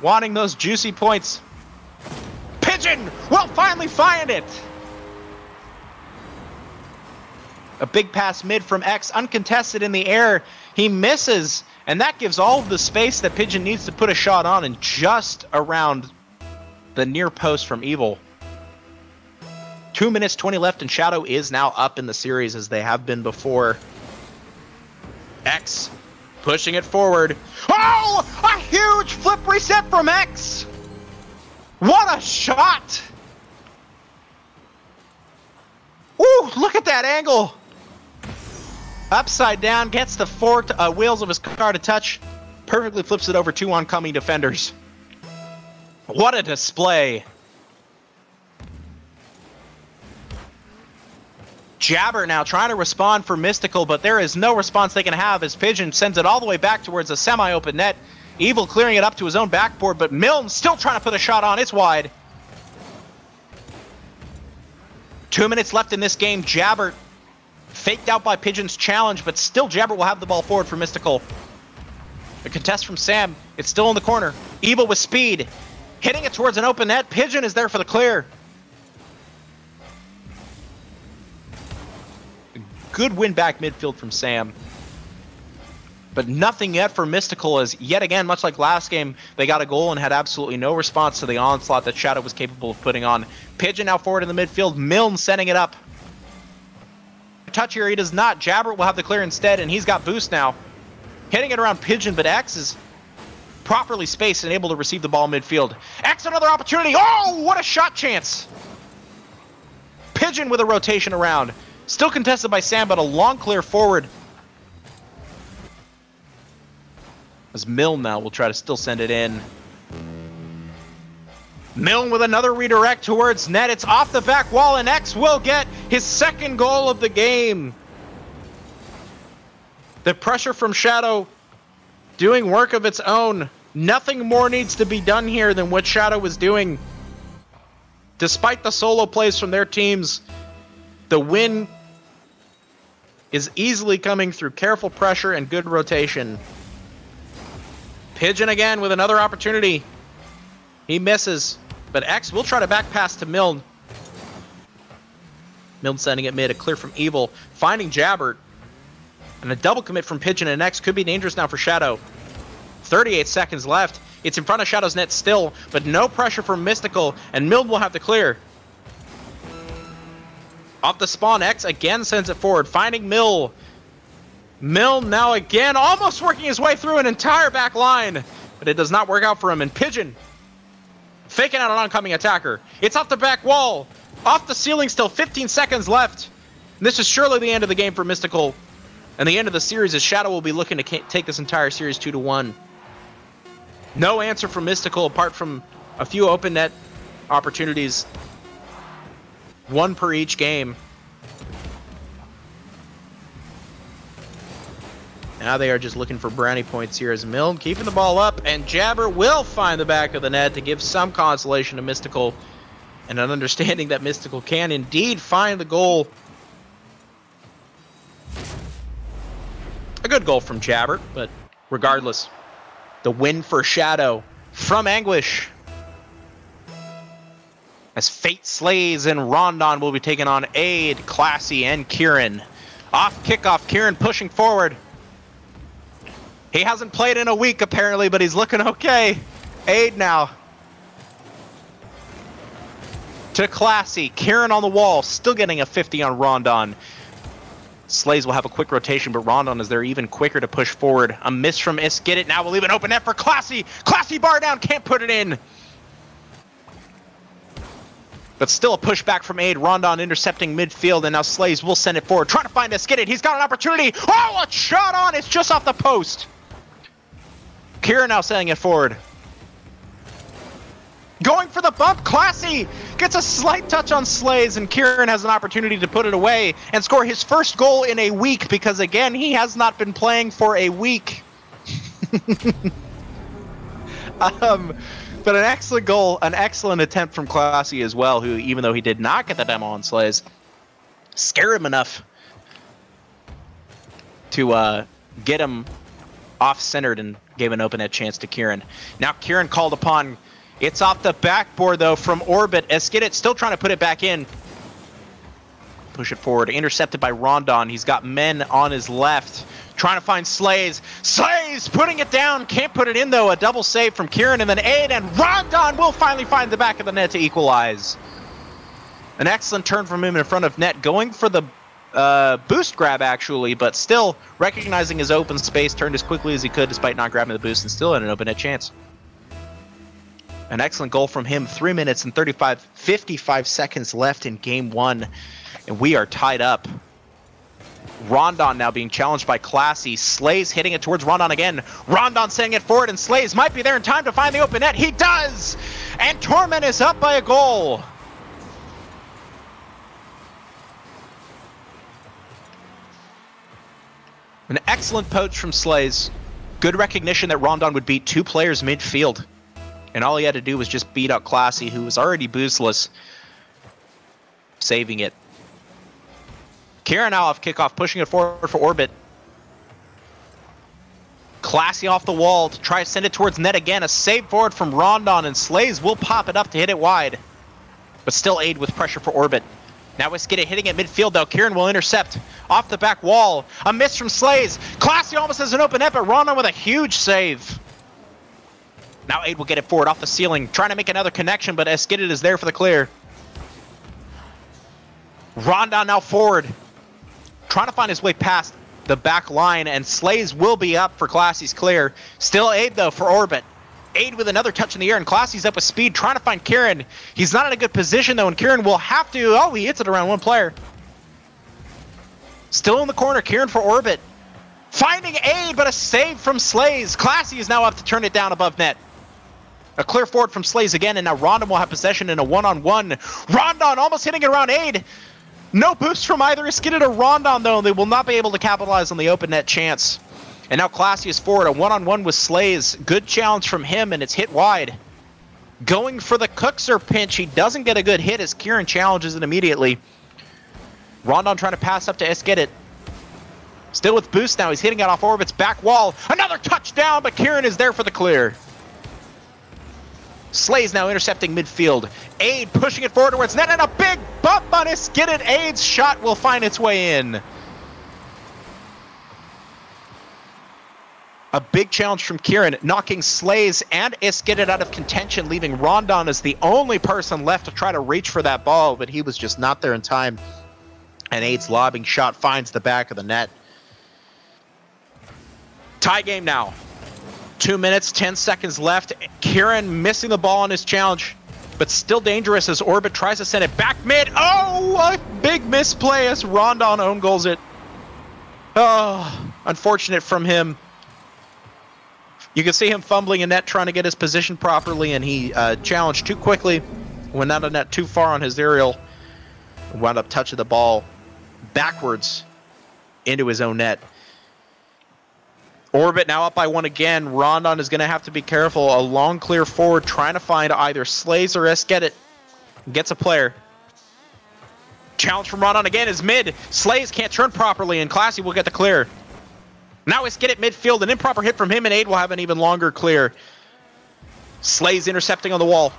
wanting those juicy points. Pigeon will finally find it. A big pass mid from X, uncontested in the air. He misses. And that gives all of the space that Pigeon needs to put a shot on and just around the near post from Evil. 2 minutes, 20 left, and Shadow is now up in the series as they have been before. X pushing it forward. Oh! A huge flip reset from X! What a shot! Ooh, look at that angle! Upside down, gets the four wheels of his car to touch, perfectly flips it over two oncoming defenders. What a display. Jabber now trying to respond for Mystical, but there is no response they can have as Pigeon sends it all the way back towards a semi-open net. Evil clearing it up to his own backboard, but Milne still trying to put a shot on. It's wide. 2 minutes left in this game. Jabber faked out by Pigeon's challenge, but still Jabber will have the ball forward for Mystical. A contest from Sam. It's still in the corner. Evil with speed. Hitting it towards an open net. Pigeon is there for the clear. A good win back midfield from Sam. But nothing yet for Mystical as, yet again, much like last game, they got a goal and had absolutely no response to the onslaught that Shadow was capable of putting on. Pigeon now forward in the midfield. Milne setting it up. Touch here, he does not. Jabber will have the clear instead, and he's got boost now. Hitting it around Pigeon, but X is properly spaced and able to receive the ball midfield. X, another opportunity. Oh, what a shot chance. Pigeon with a rotation around. Still contested by Sam, but a long clear forward. As Milne now will try to still send it in. Milne with another redirect towards net. It's off the back wall, and X will get his second goal of the game. The pressure from Shadow doing work of its own. Nothing more needs to be done here than what Shadow was doing. Despite the solo plays from their teams, the win is easily coming through careful pressure and good rotation. Pigeon again with another opportunity. He misses, but X will try to back pass to Milne. Milne sending it mid, a clear from Evil, finding Jabber. And a double commit from Pigeon and X could be dangerous now for Shadow. 38 seconds left. It's in front of Shadow's net still, but no pressure from Mystical, and Milne will have to clear. Off the spawn, X again sends it forward, finding Mill. Mill now again, almost working his way through an entire back line, but it does not work out for him. And Pigeon, faking out an oncoming attacker. It's off the back wall, off the ceiling still, 15 seconds left. This is surely the end of the game for Mystical, and the end of the series as Shadow will be looking to take this entire series 2-1. No answer from Mystical apart from a few open net opportunities. One per each game. Now they are just looking for brownie points here as Milne keeping the ball up, and Jabber will find the back of the net to give some consolation to Mystical, and an understanding that Mystical can indeed find the goal. A good goal from Jabber, but regardless, the win for Shadow from Anguish. As Fate Slays and Rondon will be taking on Aid, Classy, and Kieran. Off kickoff, Kieran pushing forward. He hasn't played in a week apparently, but he's looking okay. Aid now. To Classy, Kieran on the wall, still getting a 50 on Rondon. Slays will have a quick rotation, but Rondon is there even quicker to push forward. A miss from Get It. Now we'll leave an open net for Classy. Classy bar down, can't put it in. But still a pushback from Aid. Rondon intercepting midfield, and now Slays will send it forward. Trying to find Get It. He's got an opportunity. Oh, a shot on. It's just off the post. Kieran now sending it forward. Going for the bump. Classy gets a slight touch on Slays, and Kieran has an opportunity to put it away and score his first goal in a week, because again, he has not been playing for a week. But an excellent goal, an excellent attempt from Classy as well, who, even though he did not get the demo on Slays, scared him enough to get him off-centered and gave an open net chance to Kieran. Now Kieran called upon. It's off the backboard, though, from Orbit. Eskidit still trying to put it back in. Push it forward. Intercepted by Rondon. He's got men on his left. Trying to find Slays. Slays putting it down. Can't put it in, though. A double save from Kieran, and then Aid, and Rondon will finally find the back of the net to equalize. An excellent turn from him in front of net. Going for the boost grab, actually, but still recognizing his open space. Turned as quickly as he could despite not grabbing the boost, and still had an open net chance. An excellent goal from him. 3 minutes and 55 seconds left in game one, and we are tied up. Rondon now being challenged by Classy. Slays hitting it towards Rondon again. Rondon sending it forward, and Slays might be there in time to find the open net. He does! And Torment is up by a goal. An excellent poach from Slays. Good recognition that Rondon would beat two players midfield. And all he had to do was just beat out Classy, who was already boostless. Saving it. Kieran now off kickoff, pushing it forward for Orbit. Classy off the wall to try to send it towards net again. A save forward from Rondon, and Slays will pop it up to hit it wide. But still Aid with pressure for Orbit. Now Eskidit hitting at midfield, though. Kieran will intercept off the back wall. A miss from Slays. Classy almost has an open net, but Rondon with a huge save. Now Aid will get it forward off the ceiling, trying to make another connection, but Eskidit is there for the clear. Rondon now forward, trying to find his way past the back line, and Slays will be up for Classy's clear. Still Aid, though, for Orbit. Aid with another touch in the air, and Classy's up with speed, trying to find Kieran. He's not in a good position, though, and Kieran will have to... Oh, he hits it around one player. Still in the corner, Kieran for Orbit. Finding Aid, but a save from Slays. Classy is now up to turn it down above net. A clear forward from Slays again, and now Rondon will have possession in a one-on-one. Rondon almost hitting it around Aid. No boost from either Eskidit or Rondon, though. They will not be able to capitalize on the open net chance. And now Classy is forward, a one-on-one with Slays. Good challenge from him, and it's hit wide. Going for the Cookser pinch. He doesn't get a good hit as Kieran challenges it immediately. Rondon trying to pass up to Eskidit. Still with boost now. He's hitting it off Orbit's back wall. Another touchdown, but Kieran is there for the clear. Slays now intercepting midfield. Aid pushing it forward towards net, and a big bump on Eskidit. Aid's shot will find its way in. A big challenge from Kieran, knocking Slays and Iskidit out of contention, leaving Rondon as the only person left to try to reach for that ball, but he was just not there in time. And Aid's lobbing shot finds the back of the net. Tie game now. 2 minutes, 10 seconds left. Kieran missing the ball on his challenge, but still dangerous as Orbit tries to send it back mid. Oh, a big misplay as Rondon own goals it. Oh, unfortunate from him. You can see him fumbling in net trying to get his position properly, and he challenged too quickly, went out of net too far on his aerial, wound up touching the ball backwards into his own net. Orbit now up by 1 again. Rondon is going to have to be careful. A long clear forward trying to find either Slays or Iskidit. Gets a player. Challenge from Rondon again is mid. Slays can't turn properly, and Classy will get the clear. Now Iskidit midfield. An improper hit from him, and Aid will have an even longer clear. Slays intercepting on the wall.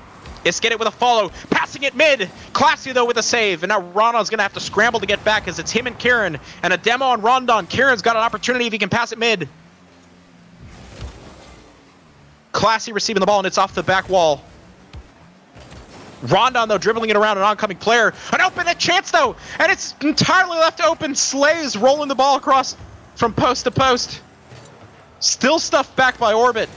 Iskidit with a follow. Passing it mid. Classy, though, with a save. And now Rondon's going to have to scramble to get back as it's him and Kieran. And a demo on Rondon. Kieran's got an opportunity if he can pass it mid. Classy receiving the ball, and it's off the back wall. Rondon, though, dribbling it around an oncoming player. An open net chance, though, and it's entirely left open. Slays rolling the ball across from post to post. Still stuffed back by Orbit.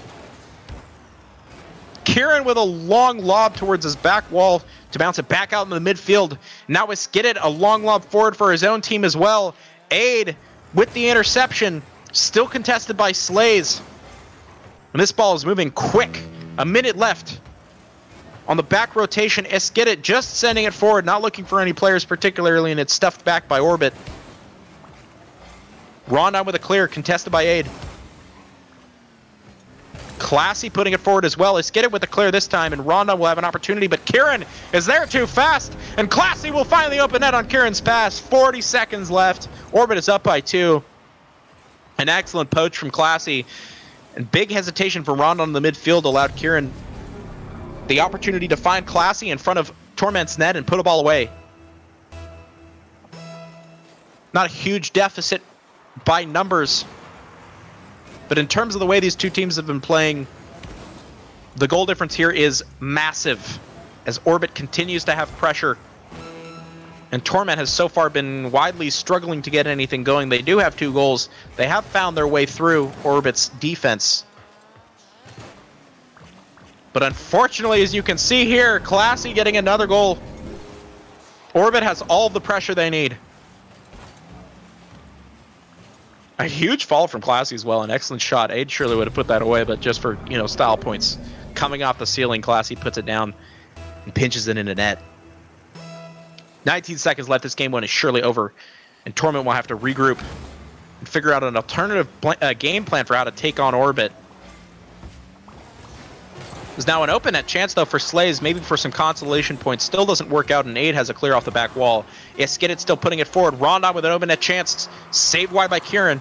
Kieran with a long lob towards his back wall to bounce it back out in the midfield. Now Iskidit, a long lob forward for his own team as well. Aid with the interception, still contested by Slays. And this ball is moving quick. A minute left. On the back rotation, Iskidit just sending it forward, not looking for any players particularly, and it's stuffed back by Orbit. Rondon with a clear, contested by Aid. Classy putting it forward as well. Iskidit with a clear this time, and Rondon will have an opportunity, but Kieran is there too fast, and Classy will finally open net on Kieran's pass. 40 seconds left. Orbit is up by 2. An excellent poach from Classy. And big hesitation from Rondon in the midfield allowed Kieran the opportunity to find Classy in front of Torment's net and put a ball away. Not a huge deficit by numbers, but in terms of the way these two teams have been playing, the goal difference here is massive as Orbit continues to have pressure. And Torment has so far been widely struggling to get anything going. They do have 2 goals. They have found their way through Orbit's defense. But unfortunately, as you can see here, Classy getting another goal. Orbit has all the pressure they need. A huge fall from Classy as well. An excellent shot. Aid surely would have put that away, but just for, you know, style points. Coming off the ceiling, Classy puts it down and pinches it into net. 19 seconds left. This game 1 is surely over, and Torment will have to regroup and figure out an alternative game plan for how to take on Orbit. There's now an open net chance, though, for Slays, maybe for some consolation points. Still doesn't work out, and Aid has a clear off the back wall. Iskidit still putting it forward. Rondon with an open net chance. Saved wide by Kieran.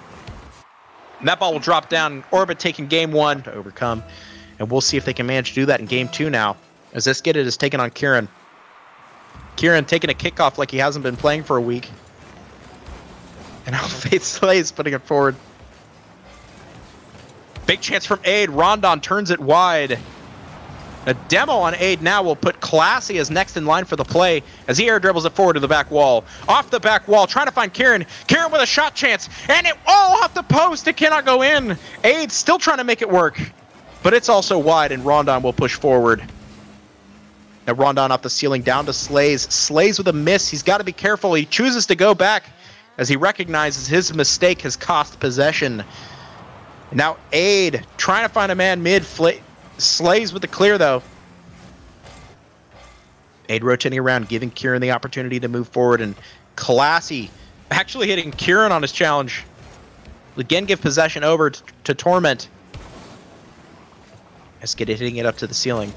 And that ball will drop down. Orbit taking game 1 to overcome. And we'll see if they can manage to do that in game 2 now, as Iskidit is taking on Kieran. Kieran taking a kickoff like he hasn't been playing for a week. And now Faith Slays putting it forward. Big chance from Aid. Rondon turns it wide. A demo on Aid now will put Classy as next in line for the play as he air dribbles it forward to the back wall. Off the back wall, trying to find Kieran. Kieran with a shot chance, and it off the post. It cannot go in. Aid still trying to make it work, but it's also wide, and Rondon will push forward. Now Rondon off the ceiling down to Slays. Slays with a miss. He's got to be careful. He chooses to go back as he recognizes his mistake has cost possession. Now Aid trying to find a man mid. Slays with the clear, though. Aid rotating around, giving Kieran the opportunity to move forward, and Classy actually hitting Kieran on his challenge. Again, give possession over to Torment. Iskidit hitting it up to the ceiling.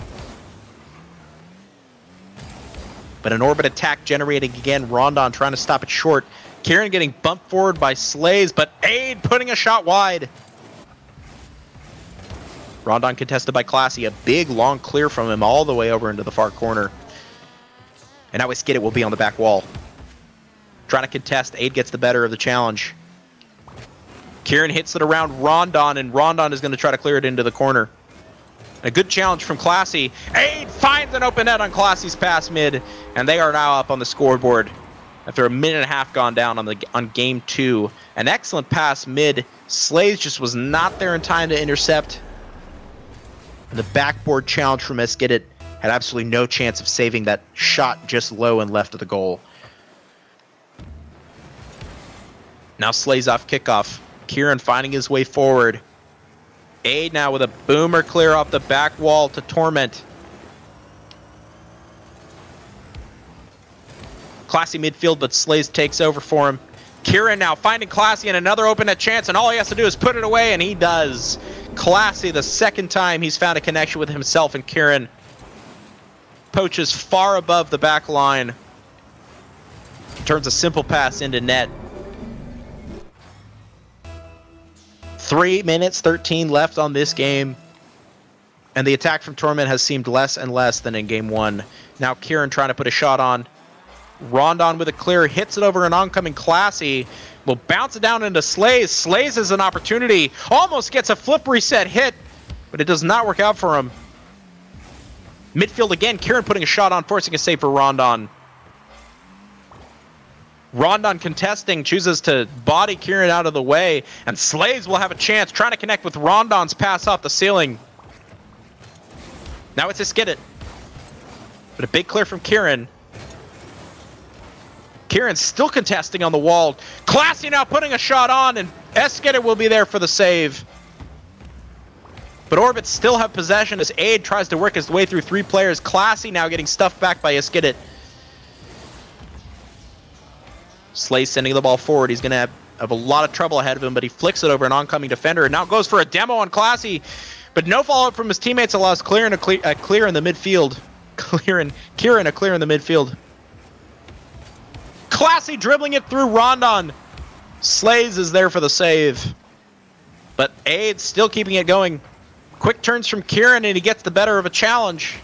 But an Orbit attack generating again. Rondon trying to stop it short. Kieran getting bumped forward by Slays, but Aid putting a shot wide. Rondon contested by Classy. A big, long clear from him all the way over into the far corner. And now Iskidit will be on the back wall. Trying to contest. Aid gets the better of the challenge. Kieran hits it around Rondon, and Rondon is going to try to clear it into the corner. A good challenge from Classy. Aid finds an open net on Classy's pass mid, and they are now up on the scoreboard after a minute and a half gone down on game 2. An excellent pass mid. Slays just was not there in time to intercept. And the backboard challenge from Eskidit had absolutely no chance of saving that shot just low and left of the goal. Now Slays off kickoff. Kieran finding his way forward. Aid now with a boomer clear off the back wall to Torment. Classy midfield, but Slays takes over for him. Kieran now finding Classy and another open net chance, and all he has to do is put it away, and he does. Classy, the second time he's found a connection with himself and Kieran. Poaches far above the back line. Turns a simple pass into net. 3 minutes, 13 left on this game. And the attack from Torment has seemed less and less than in game 1. Now Kieran trying to put a shot on. Rondon with a clear, hits it over an oncoming Classy. Will bounce it down into Slays. Slays is an opportunity. Almost gets a flip reset hit, but it does not work out for him. Midfield again, Kieran putting a shot on, forcing a save for Rondon. Rondon contesting, chooses to body Kieran out of the way, and Slays will have a chance, trying to connect with Rondon's pass off the ceiling. Now it's Eskidit. But a big clear from Kieran. Kieran still contesting on the wall. Classy now putting a shot on, and Eskidit will be there for the save. But Orbit still have possession as Aid tries to work his way through 3 players. Classy now getting stuffed back by Eskidit. Slays sending the ball forward. He's going to have a lot of trouble ahead of him, but he flicks it over an oncoming defender and now goes for a demo on Classy. But no follow-up from his teammates allows Kieran a clear in the midfield. Kieran a clear in the midfield. Classy dribbling it through Rondon. Slays is there for the save. But Aid still keeping it going. Quick turns from Kieran and he gets the better of a challenge.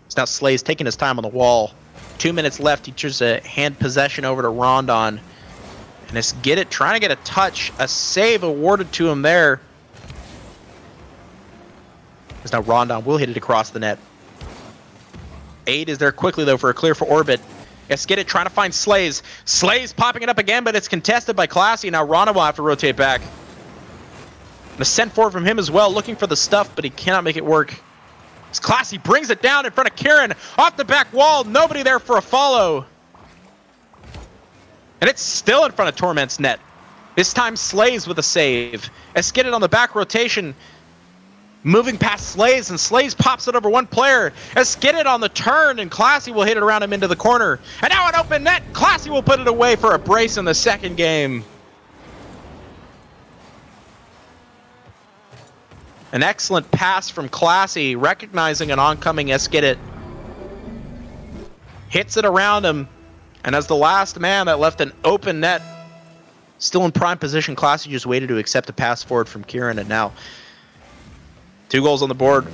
It's now Slays taking his time on the wall. 2 minutes left. He chooses to hand possession over to Rondon. And let's get it, trying to get a touch. A save awarded to him there. As now Rondon will hit it across the net. Aid is there quickly though for a clear for Orbit. Let's get it, trying to find Slays. Slays popping it up again, but it's contested by Classy. Now Rondon will have to rotate back. A send forward from him as well, looking for the stuff, but he cannot make it work. As Classy brings it down in front of Kieran, off the back wall, nobody there for a follow. And it's still in front of Torment's net. This time Slays with a save. Eskidit on the back rotation, moving past Slays, and Slays pops it over one player. Eskidit on the turn, and Classy will hit it around him into the corner. And now an open net, Classy will put it away for a brace in the second game. An excellent pass from Classy, recognizing an oncoming Eskidit. Hits it around him, and as the last man that left an open net, still in prime position, Classy just waited to accept a pass forward from Kieran, and now 2 goals on the board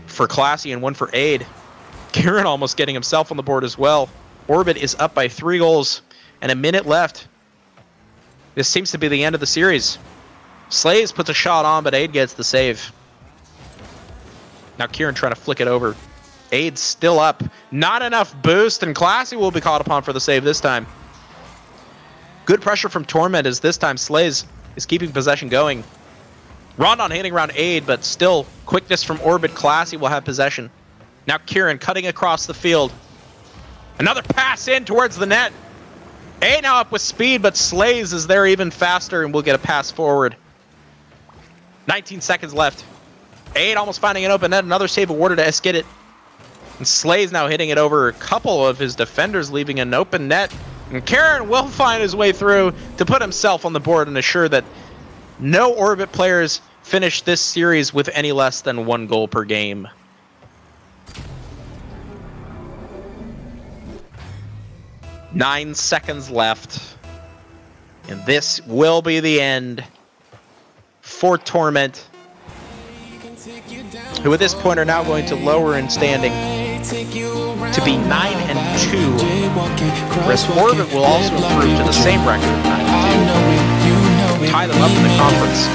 for Classy and 1 for Aid. Kieran almost getting himself on the board as well. Orbit is up by 3 goals and a minute left. This seems to be the end of the series. Slays puts a shot on, but Aid gets the save. Now Kieran trying to flick it over. Aid's still up. Not enough boost, and Classy will be called upon for the save this time. Good pressure from Torment as this time Slays is keeping possession going. Rondon hitting around Aid, but still quickness from Orbit. Classy will have possession. Now Kieran cutting across the field. Another pass in towards the net. Aid now up with speed, but Slays is there even faster and will get a pass forward. 19 seconds left. Aid almost finding an open net. Another save awarded to Eskidit. And Slays now hitting it over a couple of his defenders, leaving an open net. And Kieran will find his way through to put himself on the board and assure that no Orbit players finish this series with any less than 1 goal per game. Nine seconds left. And this will be the end for Torment, who at this point are now going to lower in standing. to be 9-2. Risk Orbit will also improve to the same record, 9-2. Tie them up in the conference.